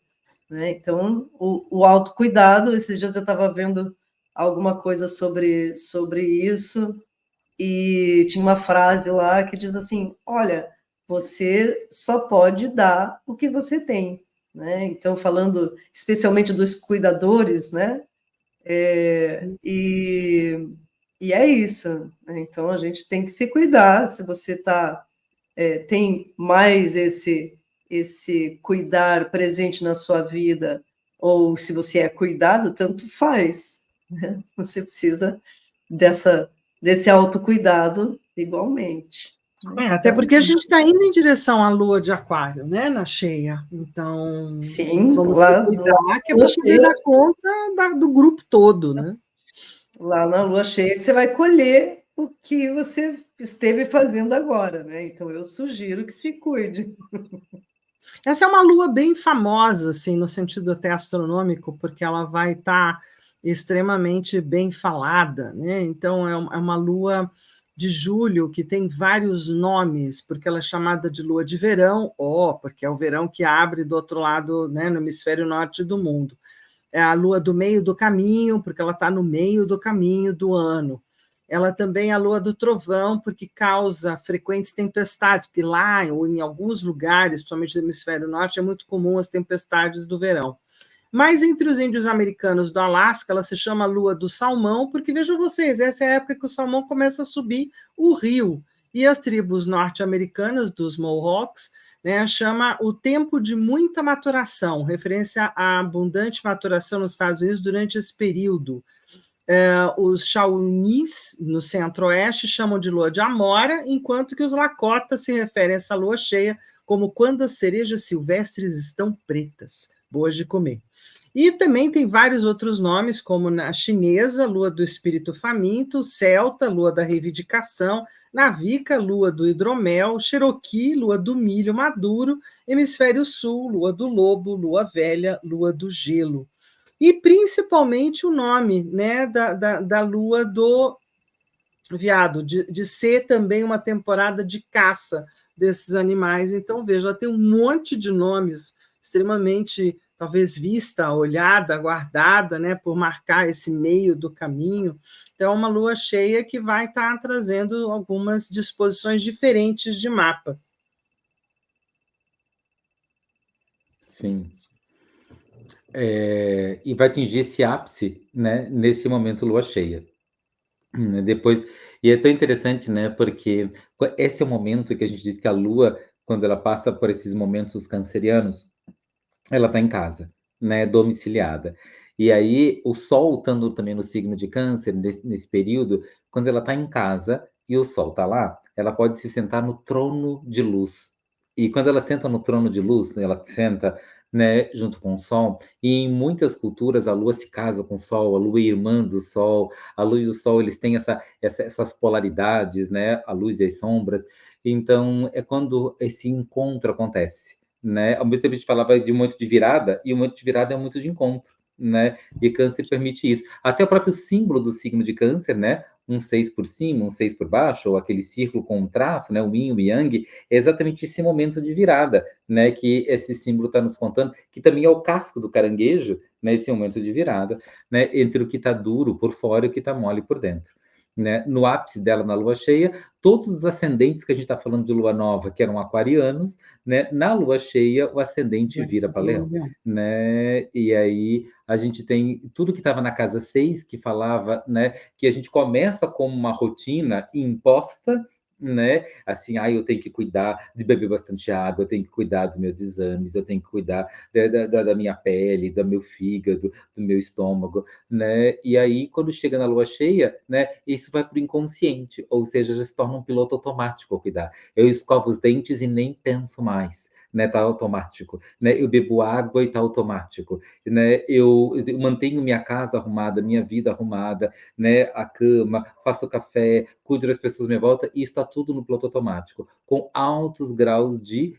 né? Então, o autocuidado, esses dias eu estava vendo alguma coisa sobre isso, e tinha uma frase lá que diz assim: olha, você só pode dar o que você tem, né? Então, falando especialmente dos cuidadores, né? E é isso, né? Então a gente tem que se cuidar. Se você tem mais esse cuidar presente na sua vida, ou se você é cuidado, tanto faz, né? Você precisa desse autocuidado igualmente, né? Até Então, porque a gente está indo em direção à lua de aquário, né? Na cheia. Então, sim, vamos se lá, cuidar, que é lua para poder cheia, dar conta do grupo todo, né? lá na lua cheia que você vai colher o que você esteve fazendo agora, né? Então eu sugiro que se cuide. Essa é uma lua bem famosa, assim, no sentido até astronômico, porque ela vai estar extremamente bem falada, né? Então, é uma lua de julho que tem vários nomes, porque ela é chamada de lua de verão, porque é o verão que abre do outro lado, né, no hemisfério norte do mundo. É a lua do meio do caminho, porque ela está no meio do caminho do ano. Ela também é a lua do trovão, porque causa frequentes tempestades, porque lá, ou em alguns lugares, principalmente no hemisfério norte, é muito comum as tempestades do verão. Mas entre os índios americanos do Alasca, ela se chama lua do salmão, porque vejam vocês, essa é a época que o salmão começa a subir o rio. E as tribos norte-americanas, dos Mohawks, né, chama o tempo de muita maturação, referência à abundante maturação nos Estados Unidos durante esse período. Os Shawnees, no centro-oeste, chamam de lua de amora, enquanto que os Lakotas se referem a essa lua cheia como quando as cerejas silvestres estão pretas, boas de comer. E também tem vários outros nomes, como na chinesa, lua do espírito faminto, celta, lua da reivindicação, navica, lua do hidromel, cherokee, lua do milho maduro, hemisfério sul, lua do lobo, lua velha, lua do gelo. E principalmente o nome, né, da lua do veado, de ser também uma temporada de caça desses animais. Então, veja, tem um monte de nomes extremamente, talvez, vista, olhada, guardada, né, por marcar esse meio do caminho. Então, é uma lua cheia que vai estar trazendo algumas disposições diferentes de mapa. Sim. E vai atingir esse ápice, né, nesse momento lua cheia. Depois, e é tão interessante, né, porque esse é o momento que a gente diz que a lua, quando ela passa por esses momentos cancerianos, ela está em casa, né, domiciliada. E aí, o Sol estando também no signo de Câncer, nesse período, quando ela está em casa e o Sol está lá, ela pode se sentar no trono de luz. E quando ela senta no trono de luz, ela senta, né, junto com o Sol, e em muitas culturas a Lua se casa com o Sol, a Lua é irmã do Sol, a Lua e o Sol, eles têm essas polaridades, né, a luz e as sombras. Então, é quando esse encontro acontece, né? Ao mesmo tempo a gente falava de um momento de virada, e o momento de virada é um momento de encontro, né? E Câncer permite isso. Até o próprio símbolo do signo de Câncer, né? um 6 por cima, um 6 por baixo, ou aquele círculo com um traço, né, o yin e o yang, é exatamente esse momento de virada, né, que esse símbolo está nos contando, que também é o casco do caranguejo, né, esse momento de virada, né, entre o que está duro por fora e o que está mole por dentro. Né? No ápice dela, na lua cheia, todos os ascendentes que a gente está falando de lua nova, que eram aquarianos, né? Na lua cheia, o ascendente vira para Leão. Né? E aí a gente tem tudo que estava na casa 6, que falava, né, que a gente começa como uma rotina imposta, né? Assim, eu tenho que cuidar de beber bastante água, eu tenho que cuidar dos meus exames, eu tenho que cuidar da minha pele, do meu fígado, do meu estômago, né? E aí, quando chega na lua cheia, né, isso vai para o inconsciente, ou seja, já se torna um piloto automático ao cuidar. Eu escovo os dentes e nem penso mais. Né, tá automático, né? Eu bebo água e tá automático, né? Eu mantenho minha casa arrumada, minha vida arrumada, né? A cama, faço café, cuido das pessoas à minha volta, e está tudo no piloto automático, com altos graus de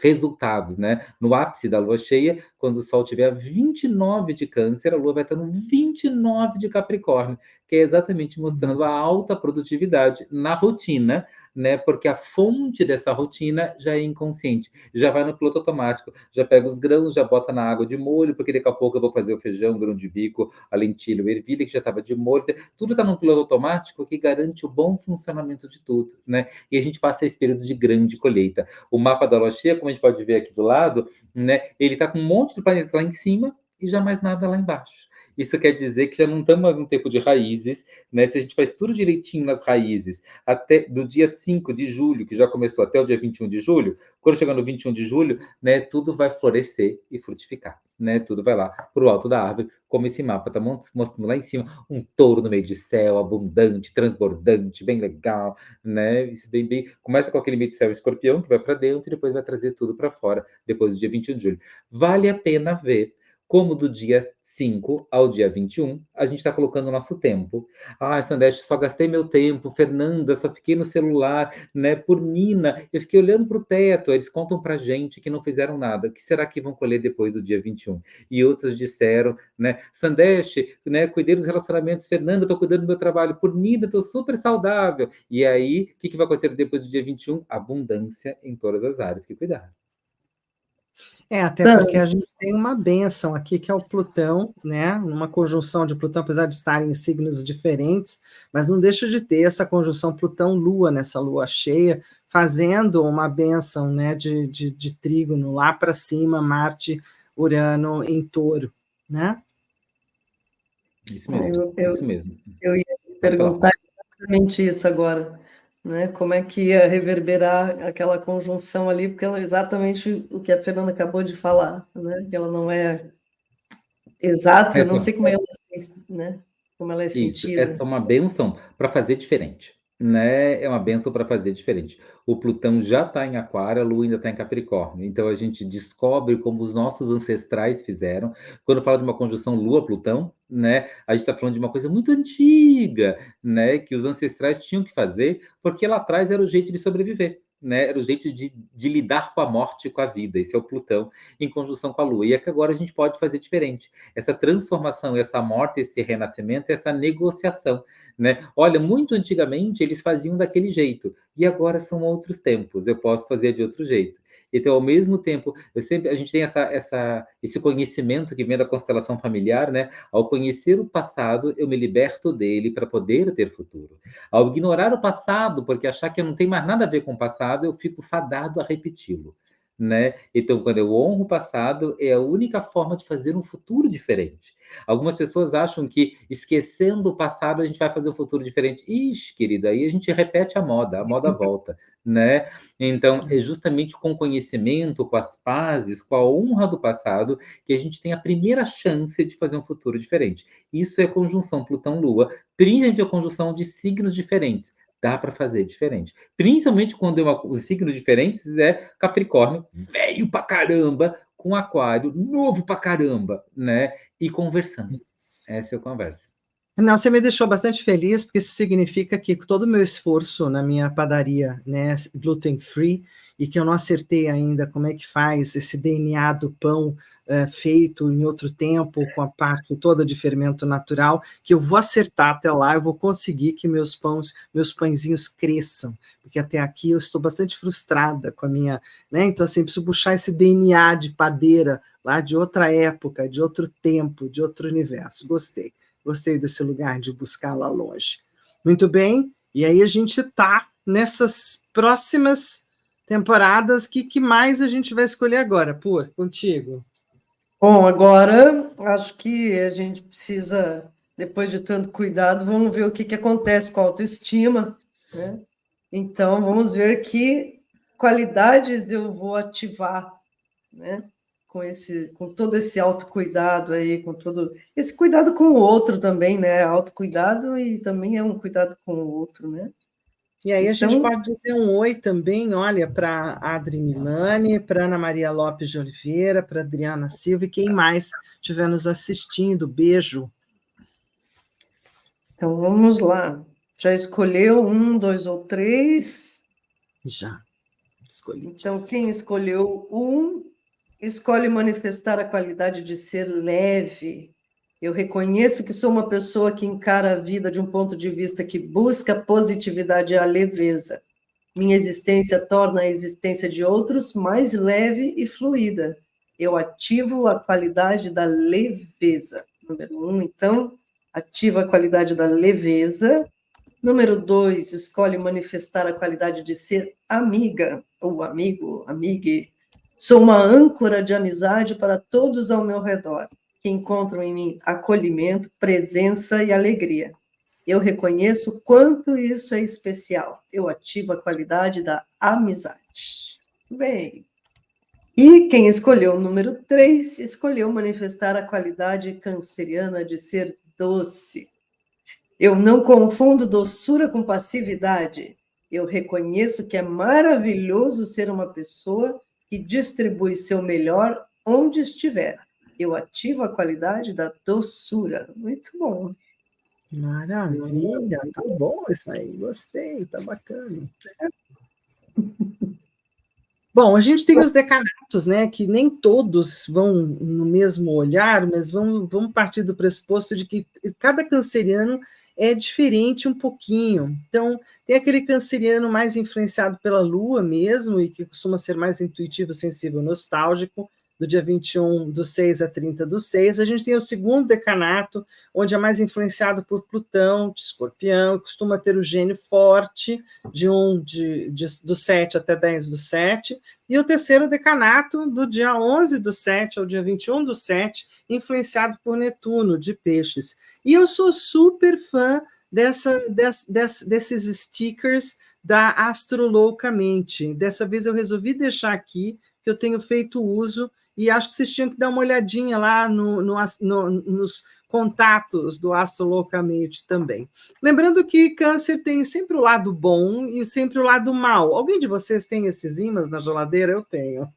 resultados, né? No ápice da lua cheia, quando o Sol tiver 29 de Câncer, a Lua vai estar no 29 de Capricórnio, que é exatamente mostrando a alta produtividade na rotina, né? Porque a fonte dessa rotina já é inconsciente, já vai no piloto automático, já pega os grãos, já bota na água de molho, porque daqui a pouco eu vou fazer o feijão, o grão de bico, a lentilha, o ervilha, que já estava de molho, tudo está no piloto automático que garante o bom funcionamento de tudo, né? E a gente passa esse período de grande colheita. O mapa da lua cheia, como a gente pode ver aqui do lado, né? Ele está com um monte de planetas lá em cima e já mais nada lá embaixo. Isso quer dizer que já não estamos mais no tempo de raízes, né? Se a gente faz tudo direitinho nas raízes, até do dia 5 de julho, que já começou, até o dia 21 de julho, quando chegar no 21 de julho, né, tudo vai florescer e frutificar, né? Tudo vai lá para o alto da árvore, como esse mapa está mostrando lá em cima, um touro no meio de céu, abundante, transbordante, bem legal, né? Isso bem, começa com aquele meio de céu escorpião, que vai para dentro e depois vai trazer tudo para fora, depois do dia 21 de julho. Vale a pena ver como do dia 5 ao dia 21, a gente está colocando o nosso tempo. Sandeste, só gastei meu tempo. Fernanda, só fiquei no celular, né? Por Nina, eu fiquei olhando para o teto. Eles contam para gente que não fizeram nada. O que será que vão colher depois do dia 21? E outros disseram, né? Sandeste, né? Cuidei dos relacionamentos. Fernanda, estou cuidando do meu trabalho. Por Nina, estou super saudável. E aí, o que vai acontecer depois do dia 21? Abundância em todas as áreas que cuidaram. Até porque a gente tem uma bênção aqui, que é o Plutão, né? Uma conjunção de Plutão, apesar de estarem em signos diferentes, mas não deixa de ter essa conjunção Plutão-Lua nessa lua cheia, fazendo uma bênção, né, de trígono lá para cima, Marte, Urano em Touro, né? Isso mesmo, isso mesmo. Eu ia perguntar exatamente isso agora. Né? Como é que ia reverberar aquela conjunção ali, porque é exatamente o que a Fernanda acabou de falar, né? Que ela não é exata, eu não sei como né? Como ela é Isso, sentida. essa é uma bênção para fazer diferente, né? É uma bênção para fazer diferente. O Plutão já está em Aquário, a Lua ainda está em Capricórnio. Então a gente descobre como os nossos ancestrais fizeram. Quando fala de uma conjunção Lua-Plutão, né? A gente está falando de uma coisa muito antiga, né? Que os ancestrais tinham que fazer, porque lá atrás era o jeito de sobreviver. Né, era o jeito de lidar com a morte e com a vida. Esse é o Plutão em conjunção com a Lua. E é que agora a gente pode fazer diferente. Essa transformação, essa morte, esse renascimento, essa negociação. Né? Olha, muito antigamente eles faziam daquele jeito, e agora são outros tempos, eu posso fazer de outro jeito. Então, ao mesmo tempo, a gente tem esse conhecimento que vem da constelação familiar, né? Ao conhecer o passado, eu me liberto dele para poder ter futuro. Ao ignorar o passado, porque achar que eu não tenho mais nada a ver com o passado, eu fico fadado a repeti-lo. Né? Então, quando eu honro o passado, é a única forma de fazer um futuro diferente. Algumas pessoas acham que esquecendo o passado a gente vai fazer um futuro diferente. Ixi, querido, aí a gente repete a moda volta, né? Então, é justamente com o conhecimento, com as pazes, com a honra do passado, que a gente tem a primeira chance de fazer um futuro diferente. Isso é conjunção Plutão-Lua, principalmente a conjunção de signos diferentes. Dá para fazer diferente. Principalmente quando os signos diferentes é Capricórnio, velho pra caramba, com Aquário, novo pra caramba, né? E conversando. Essa é a conversa. Não, você me deixou bastante feliz, porque isso significa que todo o meu esforço na minha padaria, né, gluten free, e que eu não acertei ainda como é que faz esse DNA do pão feito em outro tempo, com a parte toda de fermento natural, que eu vou acertar até lá, eu vou conseguir que meus pãezinhos cresçam, porque até aqui eu estou bastante frustrada com a minha, né, então assim, preciso puxar esse DNA de padeira lá de outra época, de outro tempo, de outro universo. Gostei desse lugar de buscar lá longe. Muito bem, e aí a gente está nessas próximas temporadas, que mais a gente vai escolher agora, contigo? Bom, agora acho que a gente precisa, depois de tanto cuidado, vamos ver o que acontece com a autoestima, né? Então, vamos ver que qualidades eu vou ativar, né? Com todo esse autocuidado aí, com todo esse cuidado com o outro também, né? Autocuidado e também é um cuidado com o outro, né? E aí a gente Então, pode dizer um oi também, olha, para a Adri Milani, para Ana Maria Lopes de Oliveira, para Adriana Silva e quem mais estiver nos assistindo. Beijo. então vamos lá. Já escolheu 1, 2 ou 3? Já, Então, escolhidíssimo. quem escolheu 1, escolhe manifestar a qualidade de ser leve. Eu reconheço que sou uma pessoa que encara a vida de um ponto de vista que busca a positividade e a leveza. Minha existência torna a existência de outros mais leve e fluida. Eu ativo a qualidade da leveza. Número 1, então, ativa a qualidade da leveza. Número 2, escolhe manifestar a qualidade de ser amiga, ou amigo, amigue. Sou uma âncora de amizade para todos ao meu redor, que encontram em mim acolhimento, presença e alegria. Eu reconheço quanto isso é especial. Eu ativo a qualidade da amizade. Bem, e quem escolheu o número 3, escolheu manifestar a qualidade canceriana de ser doce. Eu não confundo doçura com passividade. Eu reconheço que é maravilhoso ser uma pessoa que distribui seu melhor onde estiver. Eu ativo a qualidade da doçura. Muito bom. Maravilha, tá bom isso aí, gostei, tá bacana. Bom, a gente tem os decanatos, né, que nem todos vão no mesmo olhar, mas vamos partir do pressuposto de que cada canceriano é diferente um pouquinho. Então, tem aquele canceriano mais influenciado pela lua mesmo, e que costuma ser mais intuitivo, sensível, nostálgico, do dia 21/6 a 30/6. A gente tem o segundo decanato, onde é mais influenciado por Plutão, de Escorpião, costuma ter o gênio forte, do 7 até 10/7, e o terceiro decanato, do dia 11/7 ao dia 21/7, influenciado por Netuno, de Peixes. E eu sou super fã desses stickers da Astroloucamente. Dessa vez eu resolvi deixar aqui, que eu tenho feito uso, e acho que vocês tinham que dar uma olhadinha lá nos contatos do Astroloucamente também. Lembrando que Câncer tem sempre o lado bom e sempre o lado mal. Alguém de vocês tem esses ímãs na geladeira? Eu tenho.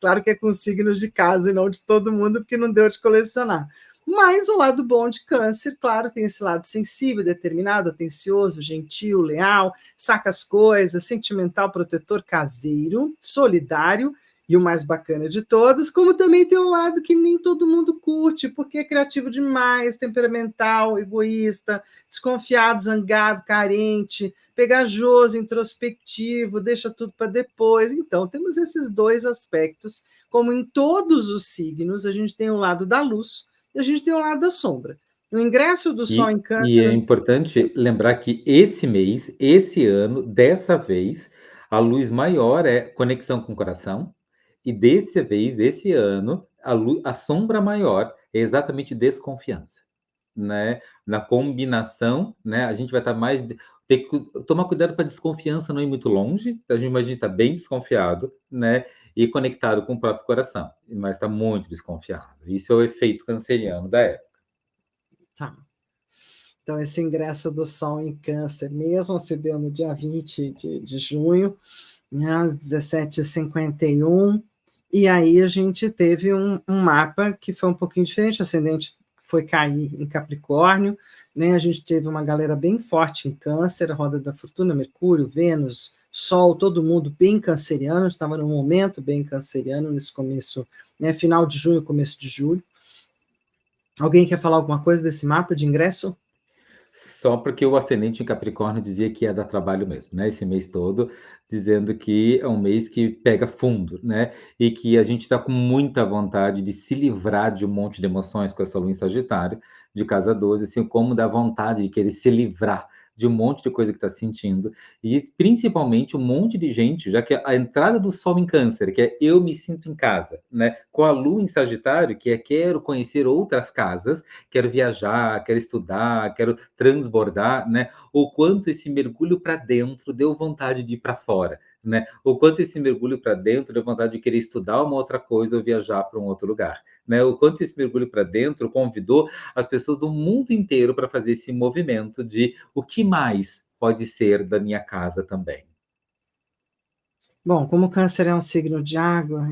Claro que é com signos de casa e não de todo mundo, porque não deu de colecionar. Mas o lado bom de Câncer, claro, tem esse lado sensível, determinado, atencioso, gentil, leal, saca as coisas, sentimental, protetor, caseiro, solidário, e o mais bacana de todos, como também tem um lado que nem todo mundo curte, porque é criativo demais, temperamental, egoísta, desconfiado, zangado, carente, pegajoso, introspectivo, deixa tudo para depois. Então, temos esses dois aspectos, como em todos os signos, a gente tem o lado da luz e a gente tem o lado da sombra. O ingresso do Sol em E é Câncer... importante lembrar que esse mês, esse ano, dessa vez, a luz maior é conexão com o coração, e dessa vez, esse ano, a sombra maior é exatamente desconfiança, né? Na combinação, né? A gente vai estar mais... Ter que tomar cuidado para a desconfiança não ir muito longe, a gente imagina estar bem desconfiado, né? E conectado com o próprio coração, mas está muito desconfiado. Isso é o efeito canceriano da época. Tá. Então, esse ingresso do Sol em Câncer, mesmo se deu no dia 20 de junho, né, às 17h51, e aí a gente teve um mapa que foi um pouquinho diferente, ascendente foi cair em Capricórnio, né? A gente teve uma galera bem forte em Câncer, a roda da fortuna, Mercúrio, Vênus, Sol, todo mundo bem canceriano, estava num momento bem canceriano nesse começo, né? Final de junho, começo de julho. Alguém quer falar alguma coisa desse mapa de ingresso? Só porque o ascendente em Capricórnio dizia que ia dar trabalho mesmo, né? Esse mês todo, dizendo que é um mês que pega fundo, né? E que a gente está com muita vontade de se livrar de um monte de emoções com essa lua em Sagitário, de casa 12, assim como dá vontade de querer se livrar de um monte de coisa que está sentindo, e principalmente um monte de gente, já que a entrada do Sol em Câncer, que é eu me sinto em casa, né? Com a Lua em Sagitário, que é quero conhecer outras casas, quero viajar, quero estudar, quero transbordar, né? O quanto esse mergulho para dentro deu vontade de ir para fora, né? O quanto esse mergulho para dentro deu vontade de querer estudar uma outra coisa ou viajar para um outro lugar, né? O quanto esse mergulho para dentro convidou as pessoas do mundo inteiro para fazer esse movimento de o que mais pode ser da minha casa também. Bom, como o Câncer é um signo de água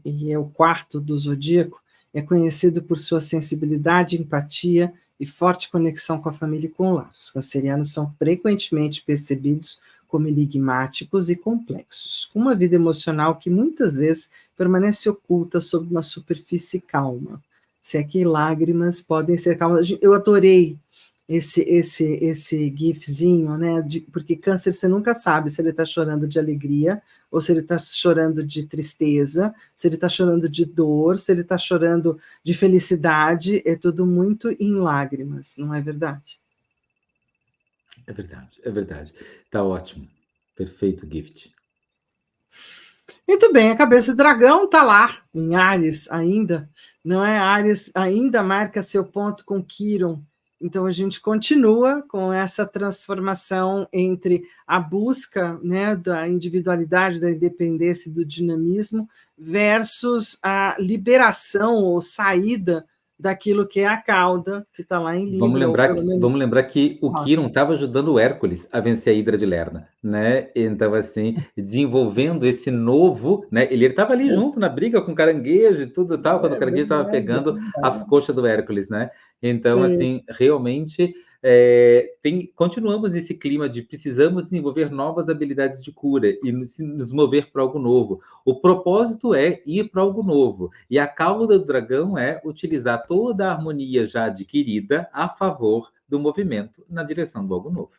e é o quarto do zodíaco, é conhecido por sua sensibilidade, empatia e forte conexão com a família e com o lar. Os cancerianos são frequentemente percebidos como enigmáticos e complexos, com uma vida emocional que muitas vezes permanece oculta sob uma superfície calma. Se aqui lágrimas podem ser calmas. Eu adorei esse gifzinho, né? Porque câncer você nunca sabe se ele está chorando de alegria ou se ele está chorando de tristeza, se ele está chorando de dor, se ele está chorando de felicidade, é tudo muito em lágrimas, não é verdade? É verdade, é verdade. Tá ótimo. Perfeito gift. Muito bem, a cabeça do dragão está lá, em Áries ainda, não é? Áries ainda marca seu ponto com Quiron, então a gente continua com essa transformação entre a busca, né, da individualidade, da independência e do dinamismo versus a liberação ou saída daquilo que é a cauda, que está lá em Libra, ou pelo menos... Vamos lembrar que o Quirón estava ajudando o Hércules a vencer a Hidra de Lerna, né? Então, assim, desenvolvendo esse novo, né? Ele estava ali junto na briga com o caranguejo e tudo e tal, quando o caranguejo estava pegando as coxas do Hércules, né? Então, assim, realmente continuamos nesse clima de precisamos desenvolver novas habilidades de cura e nos mover para algo novo. O propósito é ir para algo novo. E a cauda do dragão é utilizar toda a harmonia já adquirida a favor do movimento na direção do algo novo.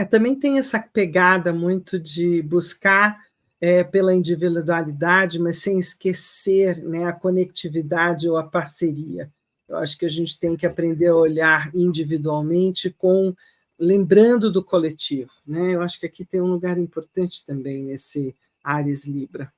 Também tem essa pegada muito de buscar pela individualidade, mas sem esquecer, né, a conectividade ou a parceria. Eu acho que a gente tem que aprender a olhar individualmente lembrando do coletivo, né? Eu acho que aqui tem um lugar importante também nesse Áries Libra.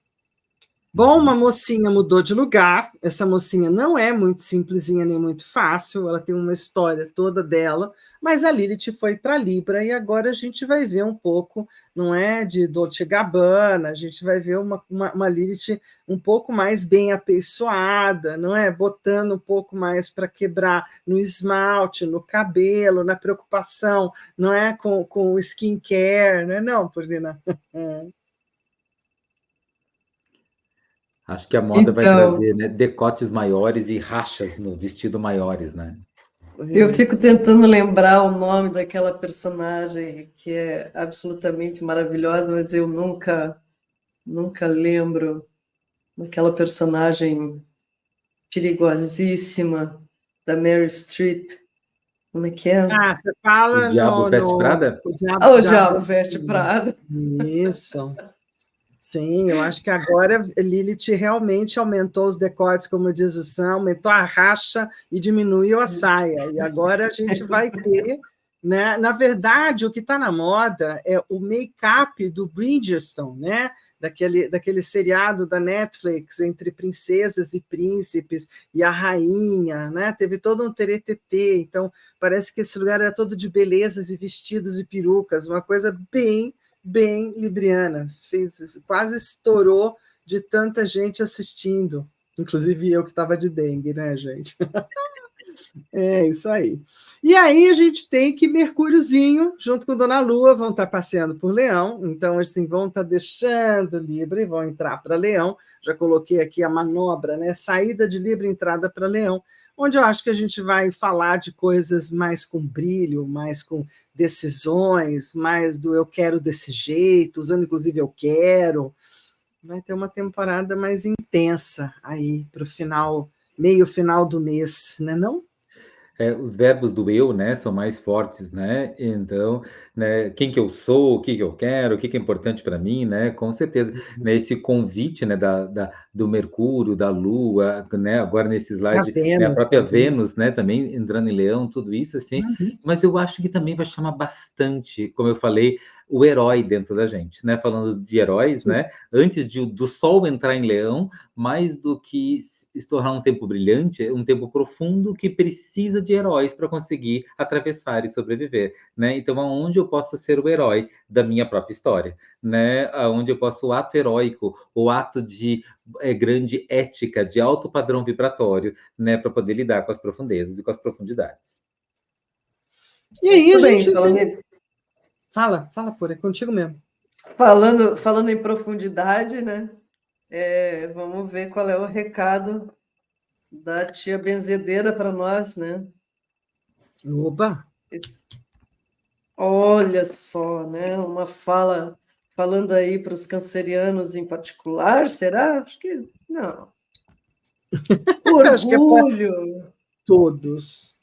Bom, uma mocinha mudou de lugar. Essa mocinha não é muito simplesinha nem muito fácil, ela tem uma história toda dela, mas a Lilith foi para Libra e agora a gente vai ver um pouco, não é, de Dolce Gabbana, a gente vai ver uma Lilith um pouco mais bem apessoada, não é? Botando um pouco mais para quebrar no esmalte, no cabelo, na preocupação, não é, com o skincare, não é não, Paulina? Acho que a moda vai Então, trazer, né, decotes maiores e rachas no vestido maiores, né? eu fico tentando lembrar o nome daquela personagem que é absolutamente maravilhosa, mas eu nunca lembro daquela personagem perigosíssima da Meryl Streep. Como é que é? Você O fala Diabo Veste Prada? o Ah, o diabo Diabo Veste Prada. Isso. Sim, eu acho que agora Lilith realmente aumentou os decotes, como diz o Sam, aumentou a racha e diminuiu a saia. E agora a gente vai ter, né? Na verdade, o que está na moda é o make-up do Bridgerton, né? Daquele seriado da Netflix entre princesas e príncipes e a rainha, né? Teve todo um teretetê, então parece que esse lugar era todo de belezas e vestidos e perucas, uma coisa bem libriana, quase estourou de tanta gente assistindo, inclusive eu que estava de dengue, né, gente? É isso aí. E aí a gente tem que Mercúriozinho, junto com Dona Lua, vão estar passeando por Leão, então assim, vão estar deixando Libra e vão entrar para Leão. Já coloquei aqui a manobra, né? Saída de Libra, entrada para Leão, onde eu acho que a gente vai falar de coisas mais com brilho, mais com decisões, mais do eu quero desse jeito, usando inclusive eu quero. Vai ter uma temporada mais intensa aí para o final, meio final do mês, né não? Os verbos do eu, né, são mais fortes, né? Então, né, quem que eu sou, o que que eu quero, o que que é importante para mim, né? Com certeza, né, esse convite, né, do Mercúrio, da Lua, né, agora nesse A slide, né, a Vênus própria também. Vênus, né, também entrando em Leão, tudo isso assim. Uhum. Mas eu acho que também vai chamar bastante, como eu falei, o herói dentro da gente, né? Falando de heróis, né? Antes do Sol entrar em Leão, mais do que se tornar um tempo brilhante, é um tempo profundo que precisa de heróis para conseguir atravessar e sobreviver, né? Então, aonde eu posso ser o herói da minha própria história, né? Aonde eu posso o ato heróico, o ato de grande ética, de alto padrão vibratório, né? Para poder lidar com as profundezas e com as profundidades. E aí a Muito bem, gente tem... Fala, por é contigo mesmo. Falando em profundidade, né? Vamos ver qual é o recado da tia benzedeira para nós, né? Opa! Olha só, né? Uma fala falando aí para os cancerianos em particular, será? Acho que não. Acho que é para Orgulho, todos.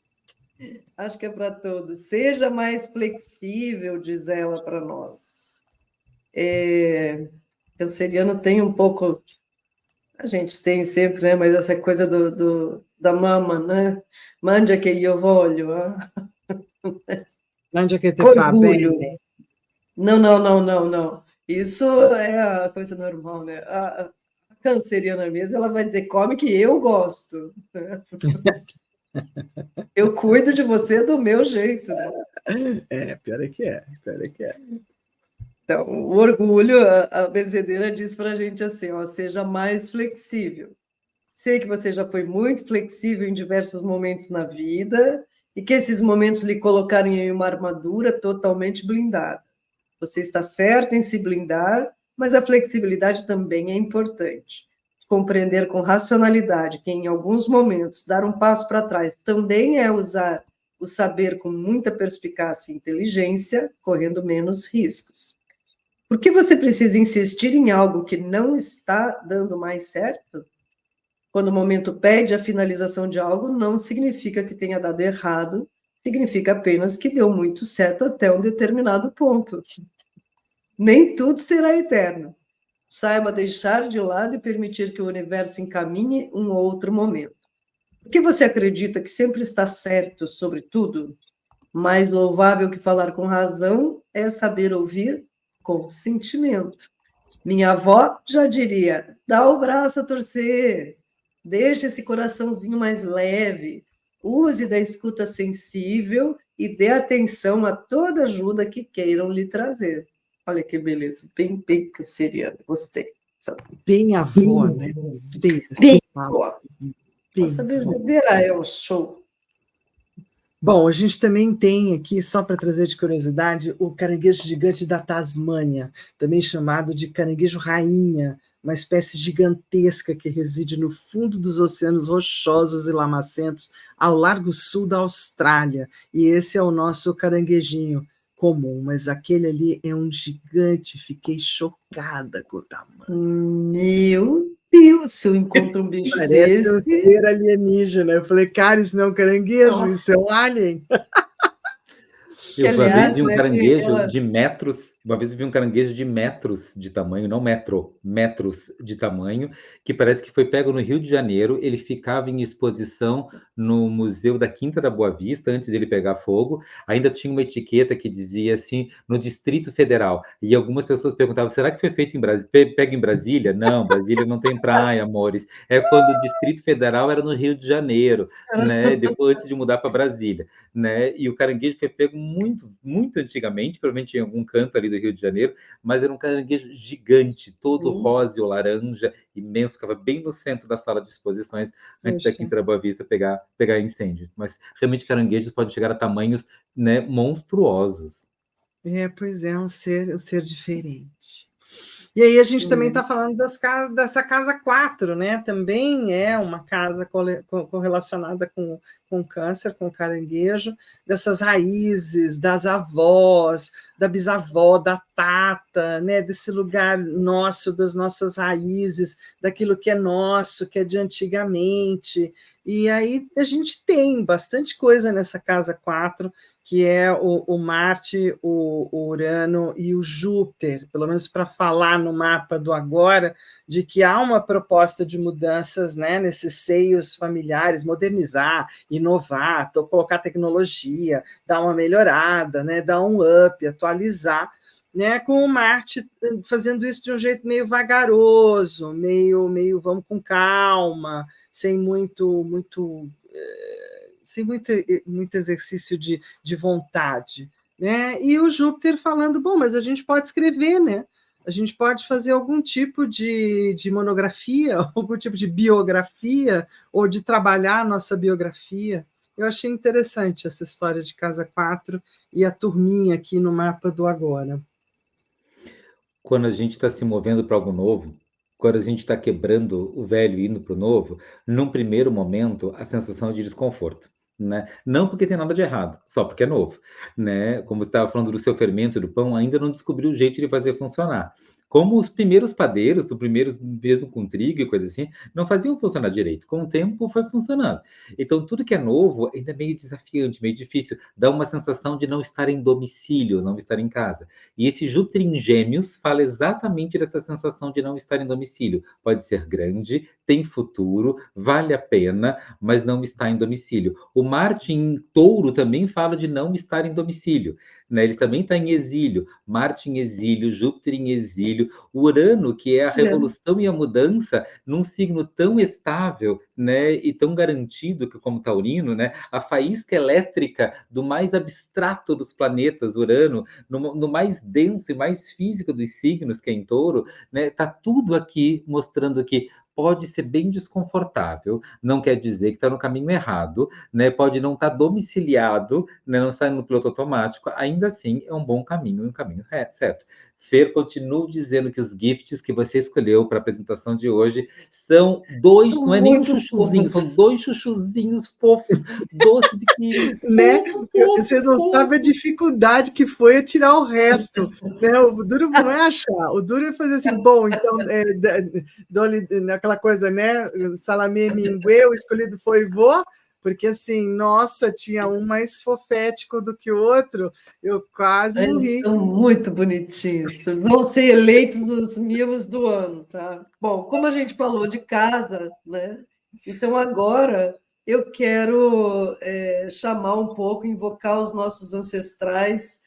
acho que é para todos. Seja mais flexível, diz ela para nós. Canceriano tem um pouco, a gente tem sempre, né? Mas essa coisa da mama, né? Mangia che io voglio, Onde é que te fa orgulho. bene? Não, não, não, não, não. Isso é a coisa normal, né? A canceriana mesmo, ela vai dizer, come que eu gosto. Eu cuido de você do meu jeito, né? Pior é que é, pior é que é. Então, o orgulho, a benzedeira diz para a gente assim, ó, seja mais flexível. Sei que você já foi muito flexível em diversos momentos na vida e que esses momentos lhe colocaram em uma armadura totalmente blindada. Você está certo em se blindar, mas a flexibilidade também é importante. Compreender com racionalidade que, em alguns momentos, dar um passo para trás também é usar o saber com muita perspicácia e inteligência, correndo menos riscos. Por que você precisa insistir em algo que não está dando mais certo? Quando o momento pede a finalização de algo, não significa que tenha dado errado, significa apenas que deu muito certo até um determinado ponto. Nem tudo será eterno. Saiba deixar de lado e permitir que o universo encaminhe um outro momento. Por que você acredita que sempre está certo sobre tudo? Mais louvável que falar com razão é saber ouvir com sentimento. Minha avó já diria: dá o braço a torcer, deixe esse coraçãozinho mais leve, use da escuta sensível e dê atenção a toda ajuda que queiram lhe trazer. Olha que beleza, bem, bem canceriana, gostei. Bem avó, né? Gostei dessa Bem palavra. avó. Nossa benzedeira é um show. Bom, a gente também tem aqui, só para trazer de curiosidade, o caranguejo gigante da Tasmânia, também chamado de caranguejo rainha, uma espécie gigantesca que reside no fundo dos oceanos rochosos e lamacentos ao largo sul da Austrália. E esse é o nosso caranguejinho comum, mas aquele ali é um gigante, fiquei chocada com o tamanho. Meu Deus, se eu encontro um bicho Parece um desse... ser alienígena. Eu falei, cara, isso não é um caranguejo, Nossa. isso é um alien. Eu uma vez vi um né, caranguejo de metros, uma vez vi um caranguejo de metros de tamanho, não metro, metros de tamanho, que parece que foi pego no Rio de Janeiro. Ele ficava em exposição no Museu da Quinta da Boa Vista, antes dele pegar fogo. Ainda tinha uma etiqueta que dizia assim, no Distrito Federal. E algumas pessoas perguntavam, será que foi feito em Brasília? Pega em Brasília? Não, Brasília não tem praia, amores. É quando o Distrito Federal era no Rio de Janeiro, né? Depois, antes de mudar para Brasília, né? E o caranguejo foi pego muito, muito antigamente, provavelmente em algum canto ali do Rio de Janeiro, mas era um caranguejo gigante, todo rosa ou laranja, imenso, ficava bem no centro da sala de exposições, antes da Poxa. Quinta da Boa Vista pegar incêndio. Mas realmente caranguejos podem chegar a tamanhos, né, monstruosos. Pois é, um ser diferente. E aí a gente também está falando dessa casa 4, né? Também é uma casa correlacionada com câncer, com caranguejo, dessas raízes, das avós, da bisavó, da tata, né? Desse lugar nosso, das nossas raízes, daquilo que é nosso, que é de antigamente. E aí a gente tem bastante coisa nessa casa 4, que é o Marte, o Urano e o Júpiter, pelo menos para falar no mapa do agora, de que há uma proposta de mudanças, né, nesses seios familiares, modernizar, inovar, colocar tecnologia, dar uma melhorada, né, dar um up, atualizar, né, com o Marte fazendo isso de um jeito meio vagaroso, meio vamos com calma, sem muito sem muito exercício de vontade, né? E o Júpiter falando, bom, mas a gente pode escrever, né? A gente pode fazer algum tipo de monografia, algum tipo de biografia, ou de trabalhar a nossa biografia. Eu achei interessante essa história de Casa 4 e a turminha aqui no mapa do agora. Quando a gente está se movendo para algo novo, quando a gente está quebrando o velho e indo para o novo, num primeiro momento, a sensação é de desconforto. Né? Não porque tem nada de errado, só porque é novo. Né? Como você estava falando do seu fermento e do pão, ainda não descobriu o jeito de fazer funcionar. Como os primeiros padeiros, os primeiros mesmo com trigo e coisa assim, não faziam funcionar direito. Com o tempo foi funcionando. Então, tudo que é novo ainda é meio desafiante, meio difícil. Dá uma sensação de não estar em domicílio, não estar em casa. E esse Júpiter em Gêmeos fala exatamente dessa sensação de não estar em domicílio. Pode ser grande, tem futuro, vale a pena, mas não está em domicílio. O Marte em Touro também fala de não estar em domicílio. Né? Ele também está em exílio. Marte em exílio, Júpiter em exílio. Urano, que é a revolução e a mudança, num signo tão estável, né, e tão garantido que como Taurino, né, a faísca elétrica do mais abstrato dos planetas, Urano, no mais denso e mais físico dos signos, que é em Touro, né, tá tudo aqui mostrando que pode ser bem desconfortável, não quer dizer que está no caminho errado, né? Pode não estar domiciliado, né? Não estar no piloto automático, ainda assim é um bom caminho, um caminho certo. Fer, continuo dizendo que os gifts que você escolheu para a apresentação de hoje são dois, não é nem um chuchuzinho, são dois chuchuzinhos fofos, doces e queridos. Né? Você não sabe a dificuldade que foi tirar o resto. Né? O duro não é achar, o duro é fazer assim, bom, então, aquela coisa, né? Salamé minguê, o escolhido foi vô, porque assim, nossa, tinha um mais fofético do que o outro, eu quase morri. Eles são muito bonitinhos, vão ser eleitos nos mimos do ano, tá? Bom, como a gente falou de casa, né? Então agora eu quero chamar um pouco, invocar os nossos ancestrais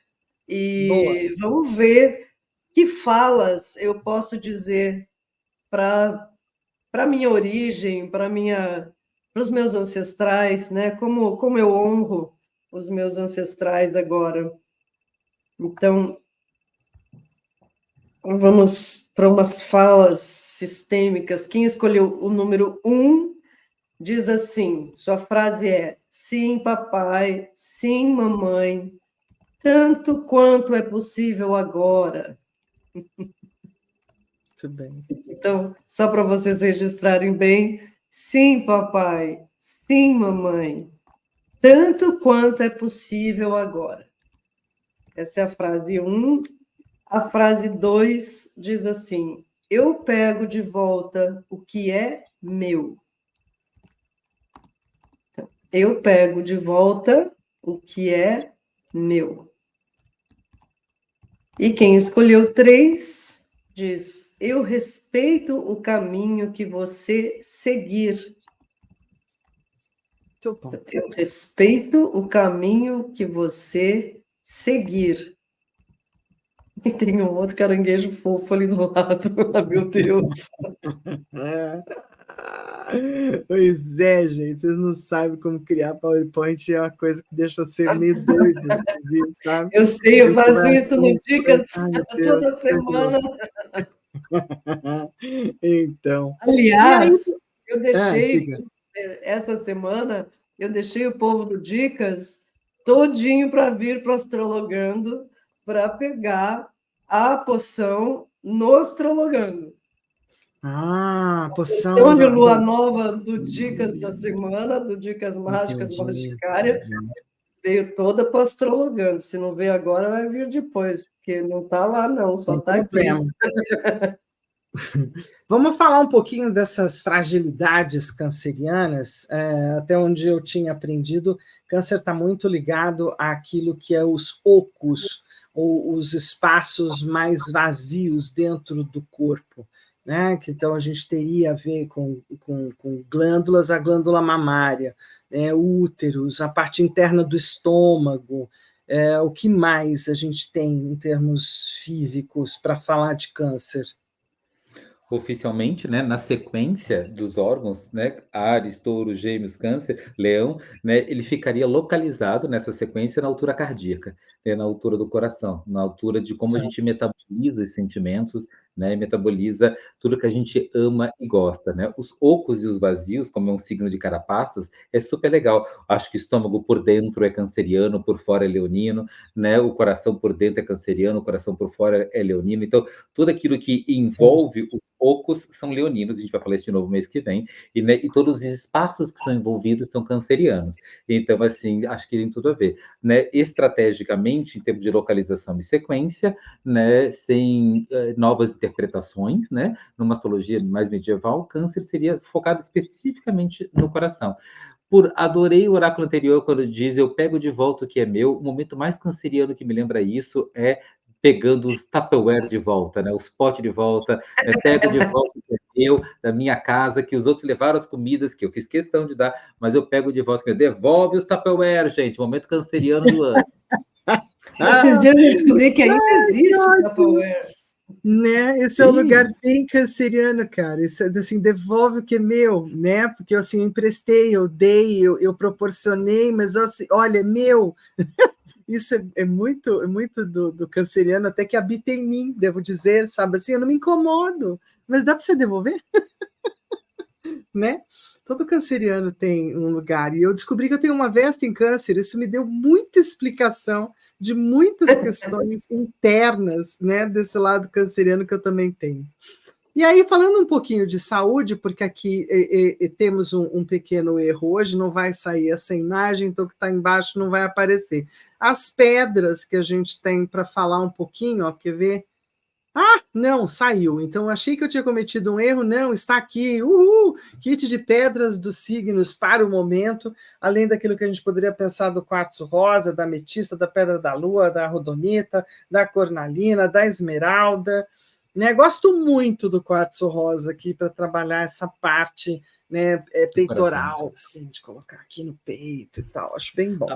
e vamos ver que falas eu posso dizer para a minha origem, para os meus ancestrais, né? Como eu honro os meus ancestrais agora. Então, vamos para umas falas sistêmicas. Quem escolheu o número 1 diz assim: sua frase é: sim, papai, sim, mamãe, tanto quanto é possível agora. Muito bem. Então, só para vocês registrarem bem: sim, papai, sim, mamãe, tanto quanto é possível agora. Essa é a frase 1. A frase 2 diz assim: eu pego de volta o que é meu. Então, eu pego de volta o que é meu. E quem escolheu 3 diz: eu respeito o caminho que você seguir. Muito bom. Eu respeito o caminho que você seguir. E tem um outro caranguejo fofo ali do lado. Meu Deus. Pois é, gente, vocês não sabem como criar PowerPoint, é uma coisa que deixa você meio doido, inclusive, sabe? Eu sei, eu Você faço vai isso no assim, Dicas ai meu Deus, toda perdoa. semana. Então, e aí Aliás, eu deixei, diga. essa semana, eu deixei o povo do Dicas todinho para vir para o Astrologando, para pegar a poção no Astrologando. Poção Poção de do lua nova do Dicas da semana, do Dicas Mágicas entendi, Magicária, entendi. veio toda para o Astrologando. Se não veio agora, vai vir depois, porque não está lá, não, só Sem está aqui. problema. Vamos falar um pouquinho dessas fragilidades cancerianas. Até onde eu tinha aprendido, câncer está muito ligado àquilo que é os ocos, ou os espaços mais vazios dentro do corpo, né? Que então a gente teria a ver com glândulas, a glândula mamária, úteros, a parte interna do estômago. O que mais a gente tem em termos físicos para falar de câncer? Oficialmente, né, na sequência dos órgãos, né, Áries, Touro, Gêmeos, Câncer, Leão, né, ele ficaria localizado nessa sequência na altura cardíaca, né, na altura do coração, na altura de como a gente metaboliza os sentimentos, né, metaboliza tudo que a gente ama e gosta, né? Os ocos e os vazios, como é um signo de carapaças, é super legal. Acho que o estômago por dentro é canceriano, por fora é leonino, né? O coração por dentro é canceriano, o coração por fora é leonino. Então, tudo aquilo que Sim. envolve os ocos são leoninos, a gente vai falar isso de novo mês que vem, né, e todos os espaços que são envolvidos são cancerianos. Então, assim, acho que tem tudo a ver. Né? Estrategicamente, em termos de localização e sequência, né, sem novas interpretações, né, numa astrologia mais medieval, câncer seria focado especificamente no coração. Adorei o oráculo anterior quando diz eu pego de volta o que é meu. O momento mais canceriano que me lembra isso é pegando os Tupperware de volta, né? Os potes de volta, né? Pego de volta o que é meu, da minha casa, que os outros levaram as comidas, que eu fiz questão de dar, mas eu pego de volta. Devolve os Tupperware, gente, momento canceriano do ano. Esses dias eu descobri que ainda existe o Ótimo. Tupperware. Né? Esse é um lugar bem canceriano, cara. Isso, assim, devolve o que é meu, né? Porque assim, eu emprestei, eu dei, eu proporcionei, mas assim, olha, é meu. Isso é muito do canceriano, até que habita em mim, devo dizer, sabe assim, eu não me incomodo, mas dá para você devolver? Né? Todo canceriano tem um lugar, e eu descobri que eu tenho uma Vesta em câncer, isso me deu muita explicação de muitas questões internas, né, desse lado canceriano que eu também tenho. E aí, falando um pouquinho de saúde, porque aqui temos um pequeno erro hoje, não vai sair essa imagem, então o que está embaixo não vai aparecer. As pedras que a gente tem para falar um pouquinho, ó, quer ver? Não, saiu. Então, achei que eu tinha cometido um erro. Não, está aqui. Uhul! Kit de pedras dos signos para o momento, além daquilo que a gente poderia pensar do quartzo rosa, da ametista, da pedra da lua, da rodonita, da cornalina, da esmeralda. Né? Gosto muito do quartzo rosa aqui para trabalhar essa parte, né, peitoral, assim, de colocar aqui no peito e tal. Acho bem bom.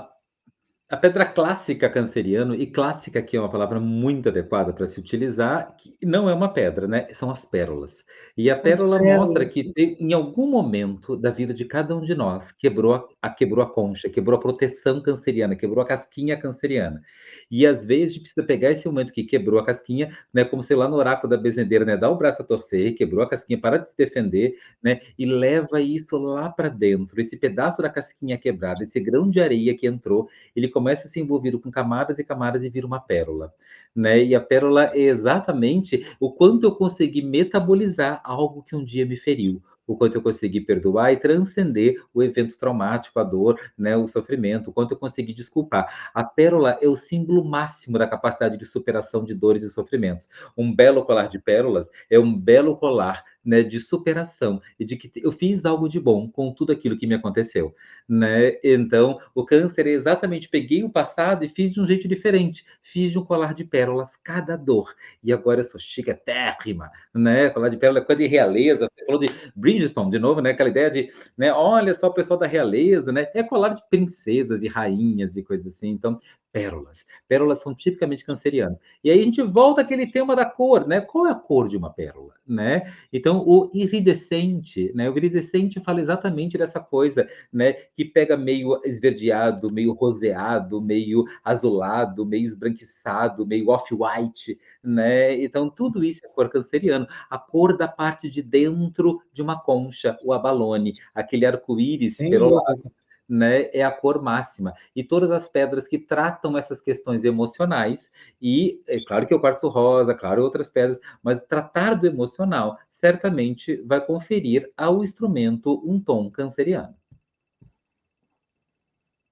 A pedra clássica canceriano, e clássica aqui é uma palavra muito adequada para se utilizar, que não é uma pedra, né? São as pérolas. E a As pérola mostra pérolas. que em algum momento da vida de cada um de nós quebrou a concha, quebrou a proteção canceriana, quebrou a casquinha canceriana. E às vezes a gente precisa pegar esse momento que quebrou a casquinha, né? Como sei lá no oráculo da bezendeira, né? Dá o braço a torcer, quebrou a casquinha para de se defender, né? E leva isso lá para dentro. Esse pedaço da casquinha quebrada, esse grão de areia que entrou, ele começa a ser envolvido com camadas e camadas e vira uma pérola, né? E a pérola é exatamente o quanto eu consegui metabolizar algo que um dia me feriu, o quanto eu consegui perdoar e transcender o evento traumático, a dor, né, o sofrimento, o quanto eu consegui desculpar. A pérola é o símbolo máximo da capacidade de superação de dores e sofrimentos. Um belo colar de pérolas é um belo colar, né, de superação e de que eu fiz algo de bom com tudo aquilo que me aconteceu, né? Então, o câncer é exatamente peguei o passado e fiz de um jeito diferente, fiz de um colar de pérolas cada dor. E agora eu sou chiquetérrima, né? Colar de pérola é coisa de realeza. Você falou de Bridgestone de novo, né? Aquela ideia de, né? Olha só o pessoal da realeza, né? É colar de princesas e rainhas e coisas assim. Então, Pérolas. Pérolas são tipicamente cancerianas. E aí a gente volta àquele tema da cor, né? Qual é a cor de uma pérola, né? Então, o iridescente, né? O iridescente fala exatamente dessa coisa, né? Que pega meio esverdeado, meio roseado, meio azulado, meio esbranquiçado, meio off-white, né? Então, tudo isso é cor canceriano. A cor da parte de dentro de uma concha, o abalone, aquele arco-íris Sem pelo dúvida. né, é a cor máxima. E todas as pedras que tratam essas questões emocionais, e é claro que é o quartzo rosa, claro, outras pedras, mas tratar do emocional certamente vai conferir ao instrumento um tom canceriano.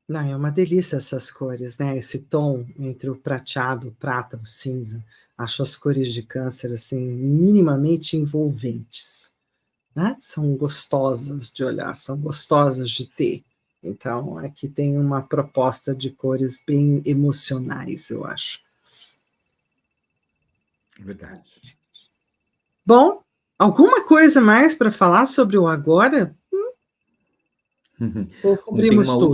Não, é uma delícia essas cores, né? Esse tom entre o prateado, o prata, o cinza. Acho as cores de câncer assim minimamente envolventes, né? São gostosas de olhar, são gostosas de ter. Então, aqui tem uma proposta de cores bem emocionais, eu acho. É verdade. Bom, alguma coisa mais para falar sobre o agora? Ou Tem cobrimos tudo? uma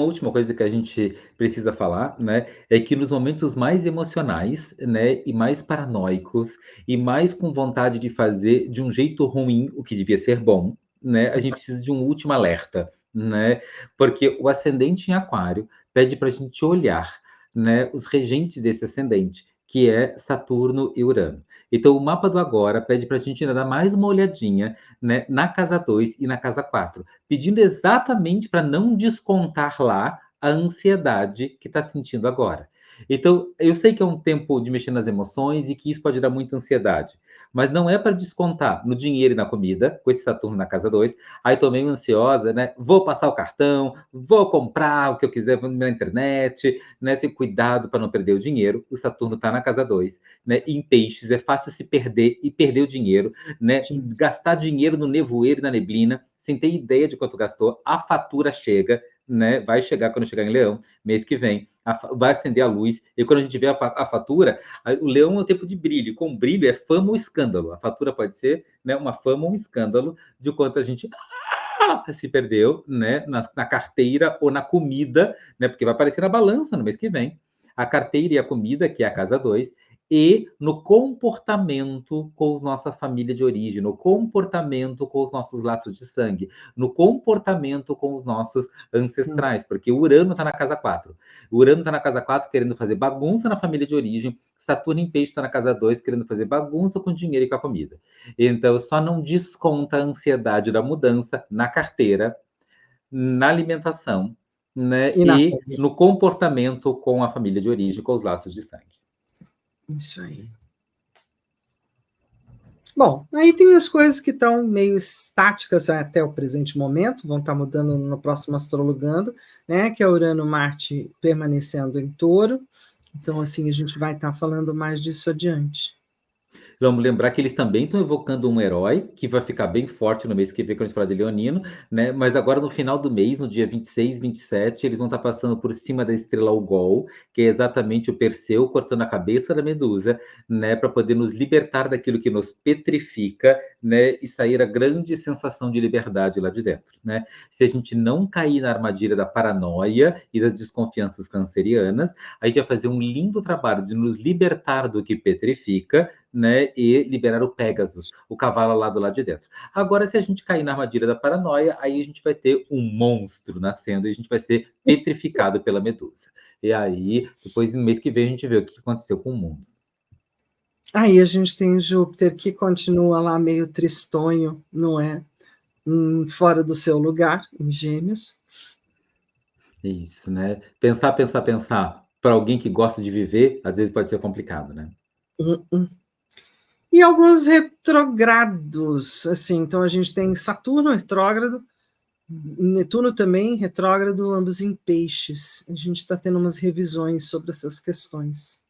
última coisa que a gente precisa falar, né, é que nos momentos mais emocionais, né, e mais paranoicos, e mais com vontade de fazer de um jeito ruim o que devia ser bom, né, a gente precisa de um último alerta, né, porque o ascendente em aquário pede para a gente olhar, né, os regentes desse ascendente, que é Saturno e Urano. Então o mapa do agora pede para a gente ainda dar mais uma olhadinha, né, na casa 2 e na casa 4, pedindo exatamente para não descontar lá a ansiedade que está sentindo agora. Então, eu sei que é um tempo de mexer nas emoções e que isso pode dar muita ansiedade, mas não é para descontar no dinheiro e na comida, com esse Saturno na casa 2. Aí tô meio ansiosa, né? Vou passar o cartão, vou comprar o que eu quiser na internet, né? Sem cuidado para não perder o dinheiro. O Saturno está na casa 2, né? E em peixes é fácil se perder e perder o dinheiro, né? Sim. Gastar dinheiro no nevoeiro e na neblina, sem ter ideia de quanto gastou, a fatura chega, né? Vai chegar quando chegar em Leão, mês que vem, vai acender a luz, e quando a gente vê a fatura, o Leão é um tempo de brilho, com brilho é fama ou escândalo, a fatura pode ser, né, uma fama ou um escândalo de quanto a gente se perdeu, né, na carteira ou na comida, né, porque vai aparecer na balança no mês que vem, a carteira e a comida, que é a casa 2, e no comportamento com a nossa família de origem, no comportamento com os nossos laços de sangue, no comportamento com os nossos ancestrais, porque o Urano está na casa 4. O Urano está na casa 4 querendo fazer bagunça na família de origem, Saturno em peixe está na casa 2 querendo fazer bagunça com o dinheiro e com a comida. Então, só não desconta a ansiedade da mudança na carteira, na alimentação, né, E na e família. no comportamento com a família de origem, com os laços de sangue. Isso aí. Bom, aí tem as coisas que estão meio estáticas até o presente momento, vão estar mudando no próximo astrologando, né? Que é Urano, Marte permanecendo em Touro. Então, assim, a gente vai estar falando mais disso adiante. Vamos lembrar que eles também estão evocando um herói, que vai ficar bem forte no mês que vem, quando a gente falar de Leonino, né? Mas agora no final do mês, no dia 26, 27, eles vão estar passando por cima da estrela Algol, que é exatamente o Perseu cortando a cabeça da Medusa, né? Para poder nos libertar daquilo que nos petrifica, né? E sair a grande sensação de liberdade lá de dentro, né? Se a gente não cair na armadilha da paranoia e das desconfianças cancerianas, a gente vai fazer um lindo trabalho de nos libertar do que petrifica, né, e liberar o Pegasus, o cavalo lá do lado de dentro. Agora, se a gente cair na armadilha da paranoia, aí a gente vai ter um monstro nascendo e a gente vai ser petrificado pela Medusa. E aí, depois, no mês que vem, a gente vê o que aconteceu com o mundo. Aí a gente tem Júpiter que continua lá meio tristonho, não é? Fora do seu lugar, em Gêmeos. Isso, né? Pensar, pensar, pensar. Para alguém que gosta de viver, às vezes pode ser complicado, né? E alguns retrogrados, assim, então a gente tem Saturno retrógrado, Netuno também retrógrado, ambos em peixes. A gente está tendo umas revisões sobre essas questões.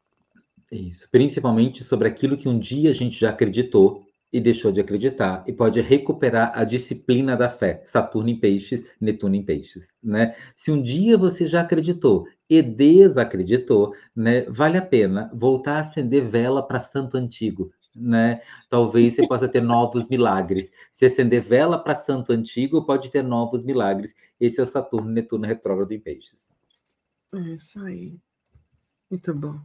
Isso, principalmente sobre aquilo que um dia a gente já acreditou e deixou de acreditar, e pode recuperar a disciplina da fé. Saturno em peixes, Netuno em peixes, né? Se um dia você já acreditou e desacreditou, né, vale a pena voltar a acender vela para santo antigo, né? Talvez você possa ter novos milagres. Se acender vela para santo antigo, pode ter novos milagres. Esse é o Saturno, Netuno retrógrado em peixes. É isso aí. Muito bom.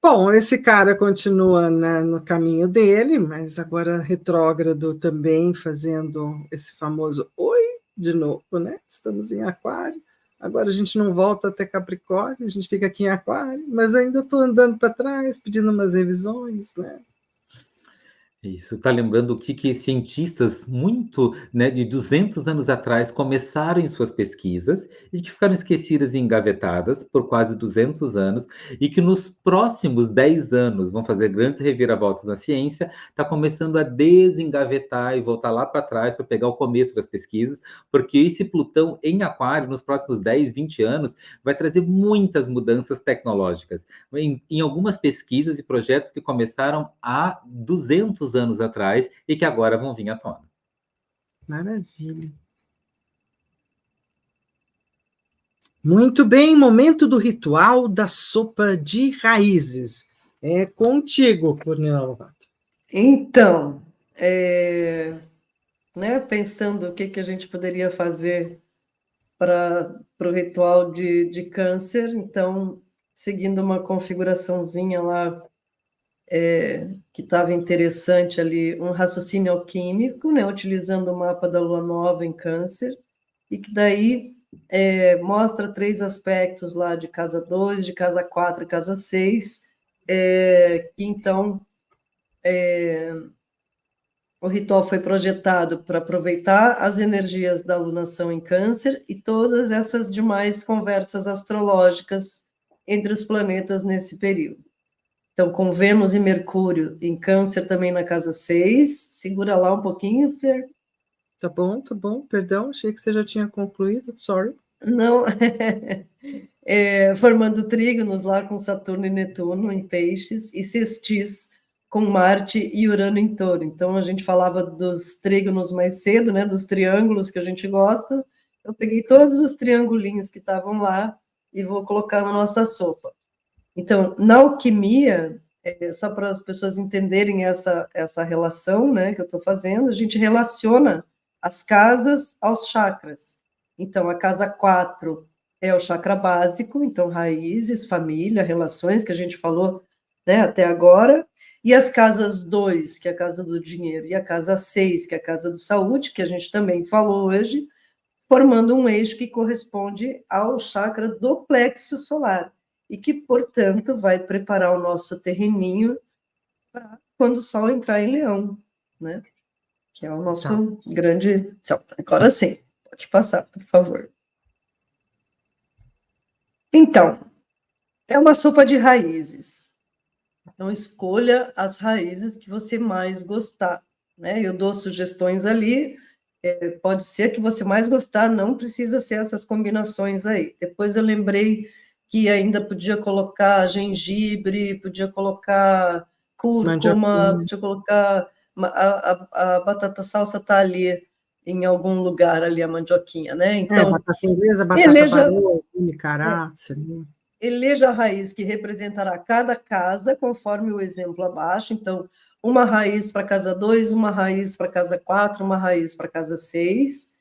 Bom, esse cara continua, né, no caminho dele, mas agora retrógrado também, fazendo esse famoso oi de novo, né? Estamos em Aquário. Agora a gente não volta até Capricórnio, a gente fica aqui em Aquário, mas ainda estou andando para trás, pedindo umas revisões, né? Isso está lembrando o que cientistas muito, né, de 200 anos atrás começaram em suas pesquisas e que ficaram esquecidas e engavetadas por quase 200 anos e que nos próximos 10 anos vão fazer grandes reviravoltas na ciência, está começando a desengavetar e voltar lá para trás para pegar o começo das pesquisas, porque esse Plutão em Aquário nos próximos 10, 20 anos vai trazer muitas mudanças tecnológicas. Em algumas pesquisas e projetos que começaram há 200 anos atrás e que agora vão vir à tona. Maravilha. Muito bem, momento do ritual da sopa de raízes. É contigo, Purnila Lovato. Então, né, pensando o que a gente poderia fazer para o ritual de câncer, então, seguindo uma configuraçãozinha lá, que estava interessante ali, um raciocínio alquímico, né, utilizando o mapa da lua nova em câncer, e que daí mostra 3 aspectos lá de casa 2, de casa 4 e casa 6, que então o ritual foi projetado para aproveitar as energias da alunação em câncer e todas essas demais conversas astrológicas entre os planetas nesse período. Então, com Vênus e Mercúrio em câncer também na casa 6, segura lá um pouquinho, Fer. Tá bom, perdão, achei que você já tinha concluído, sorry. Não, formando trígonos lá com Saturno e Netuno em peixes e sextis com Marte e Urano em touro. Então, a gente falava dos trígonos mais cedo, né, dos triângulos que a gente gosta. Eu peguei todos os triangulinhos que estavam lá e vou colocar na nossa sopa. Então, na alquimia, só para as pessoas entenderem essa relação, né, que eu estou fazendo, a gente relaciona as casas aos chakras. Então, a casa 4 é o chakra básico, então raízes, família, relações, que a gente falou, né, até agora, e as casas 2, que é a casa do dinheiro, e a casa 6, que é a casa do saúde, que a gente também falou hoje, formando um eixo que corresponde ao chakra do plexo solar, e que, portanto, vai preparar o nosso terreninho para quando o Sol entrar em Leão, né? Que é o nosso grande céu. Agora sim, pode passar, por favor. Então, é uma sopa de raízes. Então, escolha as raízes que você mais gostar, né? Eu dou sugestões ali, pode ser que você mais gostar, não precisa ser essas combinações aí. Depois eu lembrei que ainda podia colocar gengibre, podia colocar cúrcuma, podia colocar... A batata salsa está ali em algum lugar, ali a mandioquinha, né? Então, batata inglesa, batata baroa, cará, eleja a raiz que representará cada casa, conforme o exemplo abaixo. Então, uma raiz para casa 2, uma raiz para casa 4, uma raiz para casa 6.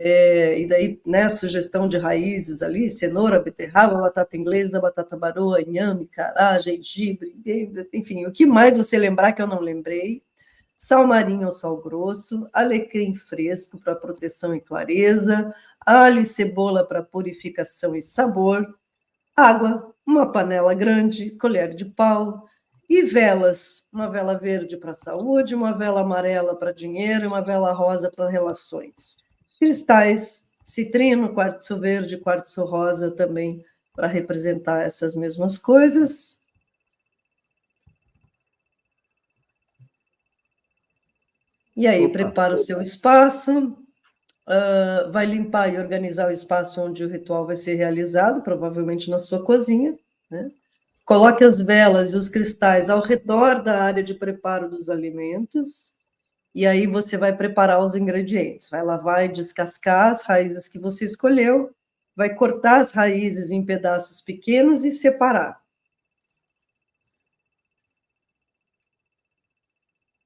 E daí, né, sugestão de raízes ali, cenoura, beterraba, batata inglesa, batata baroa, inhame, cará, gengibre, enfim, o que mais você lembrar que eu não lembrei. Sal marinho ou sal grosso, alecrim fresco para proteção e clareza, alho e cebola para purificação e sabor, água, uma panela grande, colher de pau, e velas, uma vela verde para saúde, uma vela amarela para dinheiro e uma vela rosa para relações. Cristais, citrino, quartzo verde, quartzo rosa também para representar essas mesmas coisas. E aí, prepara o seu espaço, vai limpar e organizar o espaço onde o ritual vai ser realizado, provavelmente na sua cozinha, né? Coloque as velas e os cristais ao redor da área de preparo dos alimentos, e aí você vai preparar os ingredientes. Vai lavar e descascar as raízes que você escolheu, vai cortar as raízes em pedaços pequenos e separar.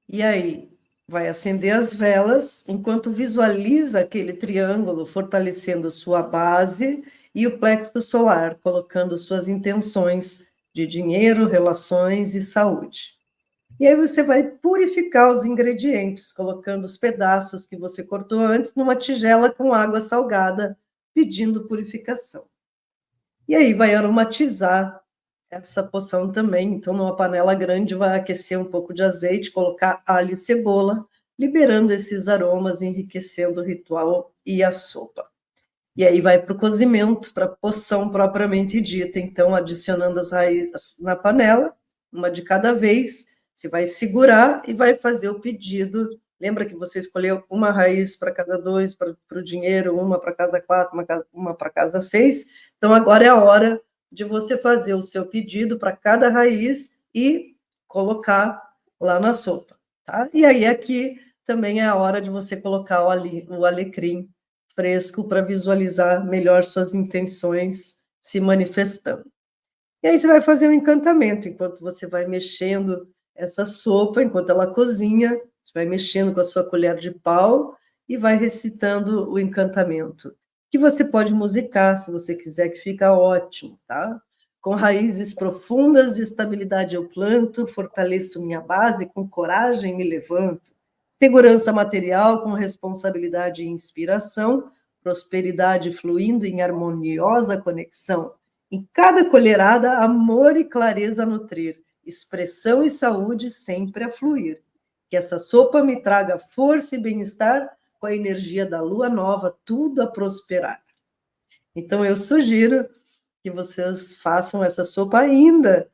E aí, vai acender as velas enquanto visualiza aquele triângulo fortalecendo sua base e o plexo solar, colocando suas intenções de dinheiro, relações e saúde. E aí você vai purificar os ingredientes, colocando os pedaços que você cortou antes numa tigela com água salgada, pedindo purificação. E aí vai aromatizar essa poção também. Então, numa panela grande, vai aquecer um pouco de azeite, colocar alho e cebola, liberando esses aromas, enriquecendo o ritual e a sopa. E aí vai para o cozimento, para a poção propriamente dita. Então, adicionando as raízes na panela, uma de cada vez, você vai segurar e vai fazer o pedido. Lembra que você escolheu uma raiz para cada 2, para o dinheiro, uma para cada 4, uma para cada 6. Então, agora é a hora de você fazer o seu pedido para cada raiz e colocar lá na sopa. Tá? E aí, aqui também é a hora de você colocar o alecrim fresco para visualizar melhor suas intenções se manifestando. E aí você vai fazer um encantamento enquanto você vai mexendo essa sopa, enquanto ela cozinha, você vai mexendo com a sua colher de pau e vai recitando o encantamento, que você pode musicar, se você quiser, que fica ótimo, tá? Com raízes profundas, estabilidade eu planto, fortaleço minha base, com coragem me levanto. Segurança material com responsabilidade e inspiração, prosperidade fluindo em harmoniosa conexão. Em cada colherada, amor e clareza a nutrir, expressão e saúde sempre a fluir. Que essa sopa me traga força e bem-estar, com a energia da lua nova, tudo a prosperar. Então, eu sugiro que vocês façam essa sopa ainda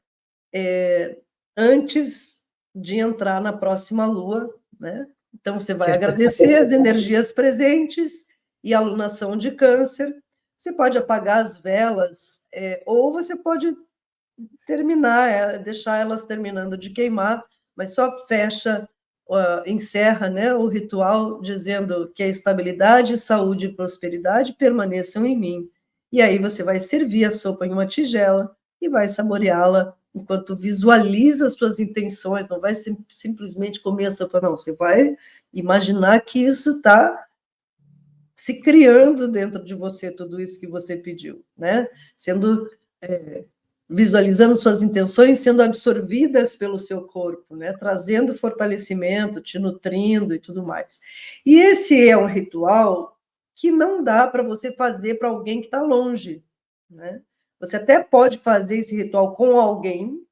antes de entrar na próxima lua, né? Então, você vai agradecer as energias presentes e a alunação de Câncer. Você pode apagar as velas, ou você pode terminar, deixar elas terminando de queimar, mas só fecha, encerra, né, o ritual dizendo que a estabilidade, saúde e prosperidade permaneçam em mim. E aí você vai servir a sopa em uma tigela e vai saboreá-la enquanto visualiza as suas intenções, não vai simplesmente comer a sopa, não, você vai imaginar que isso está se criando dentro de você, tudo isso que você pediu, né? Sendo visualizando suas intenções sendo absorvidas pelo seu corpo, né? Trazendo fortalecimento, te nutrindo e tudo mais. E esse é um ritual que não dá para você fazer para alguém que está longe, né? Você até pode fazer esse ritual com alguém,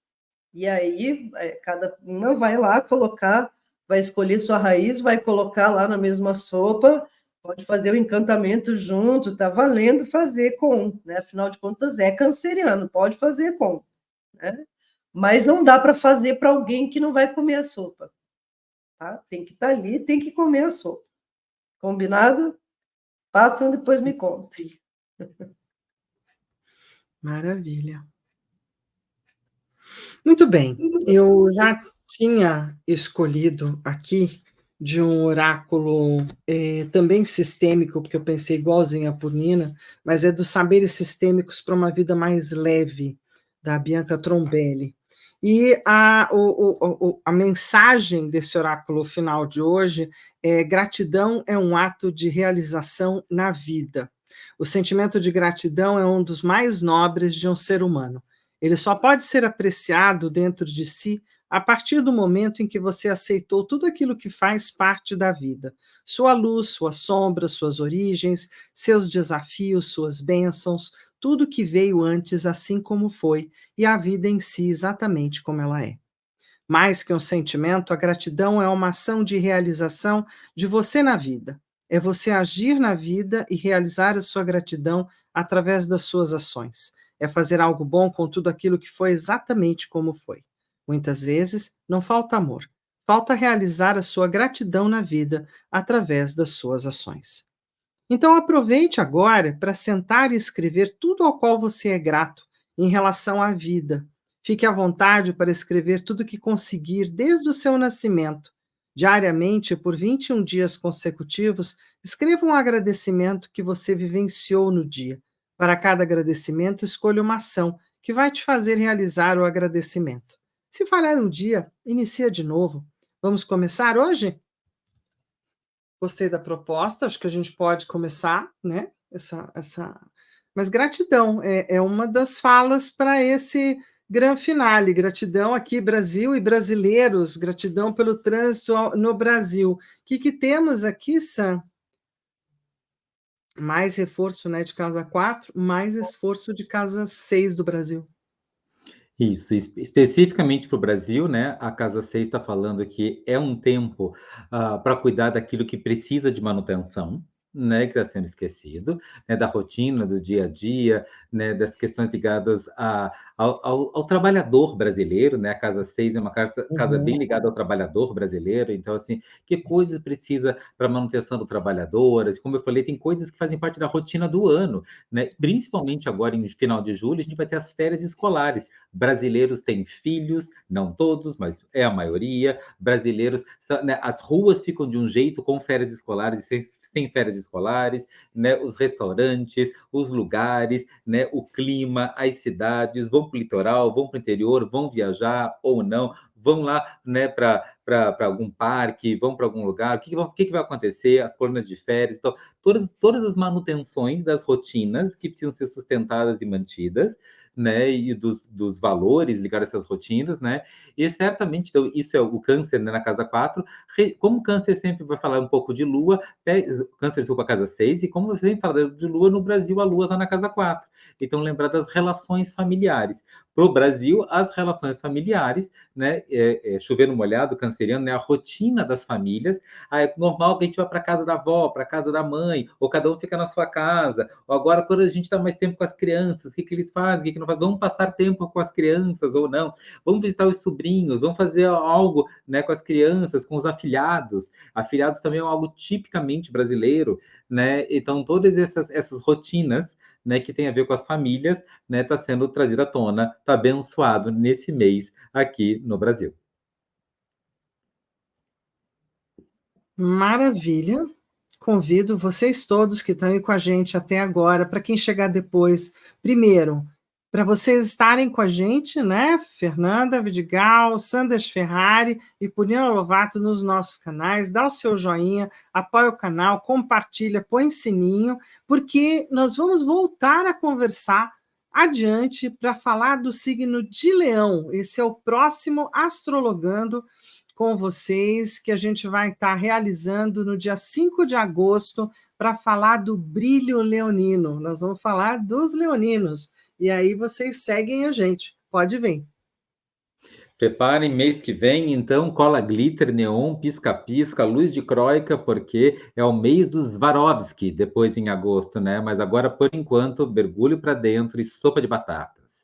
e aí cada uma vai lá colocar, vai escolher sua raiz, vai colocar lá na mesma sopa, pode fazer o encantamento junto, tá valendo fazer com, né? Afinal de contas, é canceriano, pode fazer com, né? Mas não dá para fazer para alguém que não vai comer a sopa, tá? Tem que estar ali, tem que comer a sopa. Combinado? Façam, depois me contem. Maravilha. Muito bem, eu já tinha escolhido aqui de um oráculo também sistêmico, porque eu pensei igualzinho a Purnina, mas é dos saberes sistêmicos para uma vida mais leve, da Bianca Trombelli. E a mensagem desse oráculo final de hoje é: gratidão é um ato de realização na vida. O sentimento de gratidão é um dos mais nobres de um ser humano. Ele só pode ser apreciado dentro de si a partir do momento em que você aceitou tudo aquilo que faz parte da vida. Sua luz, sua sombra, suas origens, seus desafios, suas bênçãos, tudo que veio antes assim como foi, e a vida em si exatamente como ela é. Mais que um sentimento, a gratidão é uma ação de realização de você na vida. É você agir na vida e realizar a sua gratidão através das suas ações. É fazer algo bom com tudo aquilo que foi exatamente como foi. Muitas vezes, não falta amor. Falta realizar a sua gratidão na vida através das suas ações. Então, aproveite agora para sentar e escrever tudo ao qual você é grato em relação à vida. Fique à vontade para escrever tudo o que conseguir desde o seu nascimento. Diariamente, por 21 dias consecutivos, escreva um agradecimento que você vivenciou no dia. Para cada agradecimento, escolha uma ação que vai te fazer realizar o agradecimento. Se falhar um dia, inicia de novo. Vamos começar hoje? Gostei da proposta, acho que a gente pode começar, né? Mas gratidão é uma das falas para esse grande finale. Gratidão aqui, Brasil e brasileiros, gratidão pelo trânsito no Brasil. O que temos aqui, Sam? Mais reforço, né, de casa 4, mais esforço de casa 6 do Brasil. Isso, especificamente para o Brasil, né? A Casa 6 está falando que é um tempo para cuidar daquilo que precisa de manutenção, né? Que está sendo esquecido, né? Da rotina, do dia a dia, né? Das questões ligadas ao trabalhador brasileiro, né? A Casa 6 é uma casa bem ligada ao trabalhador brasileiro, então, assim, que coisas precisa para manutenção do trabalhador? Como eu falei, tem coisas que fazem parte da rotina do ano, né? Principalmente agora, em final de julho, a gente vai ter as férias escolares. Brasileiros têm filhos, não todos, mas é a maioria. Brasileiros, né, as ruas ficam de um jeito com férias escolares e sem férias escolares, né, os restaurantes, os lugares, né, o clima, as cidades, vão para o litoral, vão para o interior, vão viajar ou não, vão lá, né, para algum parque, vão para algum lugar, o que vai acontecer, as colônias de férias, então, todas as manutenções das rotinas que precisam ser sustentadas e mantidas, né, e dos valores ligados a essas rotinas, né, e certamente, então, isso é o câncer, né, na casa 4, como o câncer sempre vai falar um pouco de lua, câncer desculpa, a casa 6, e como você sempre fala de lua, no Brasil a lua está na casa 4, então lembrar das relações familiares. Para o Brasil, as relações familiares, né, chover no molhado, canceriano, né, a rotina das famílias, é normal que a gente vá para a casa da avó, para a casa da mãe, ou cada um fica na sua casa, ou agora quando a gente está mais tempo com as crianças, o que eles fazem, o que não fazem, vamos passar tempo com as crianças ou não, vamos visitar os sobrinhos, vamos fazer algo, né, com as crianças, com os afilhados também é algo tipicamente brasileiro, né, então todas essas rotinas, né, que tem a ver com as famílias, né, está sendo trazida à tona, está abençoado nesse mês aqui no Brasil. Maravilha. Convido vocês todos que estão aí com a gente até agora, para quem chegar depois, primeiro, para vocês estarem com a gente, né? Fernanda Vidigal, Sanders Ferrari e Poliana Lovato nos nossos canais, dá o seu joinha, apoia o canal, compartilha, põe sininho, porque nós vamos voltar a conversar adiante para falar do signo de Leão. Esse é o próximo Astrologando com vocês, que a gente vai estar realizando no dia 5 de agosto para falar do brilho leonino. Nós vamos falar dos leoninos. E aí vocês seguem a gente. Pode vir. Preparem mês que vem, então, cola glitter, neon, pisca-pisca, luz de croica, porque é o mês dos Swarovski, depois em agosto, né? Mas agora, por enquanto, mergulho para dentro e sopa de batatas.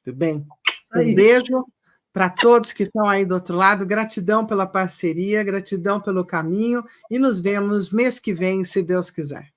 Tudo bem. Um beijo para todos que estão aí do outro lado. Gratidão pela parceria, gratidão pelo caminho e nos vemos mês que vem, se Deus quiser.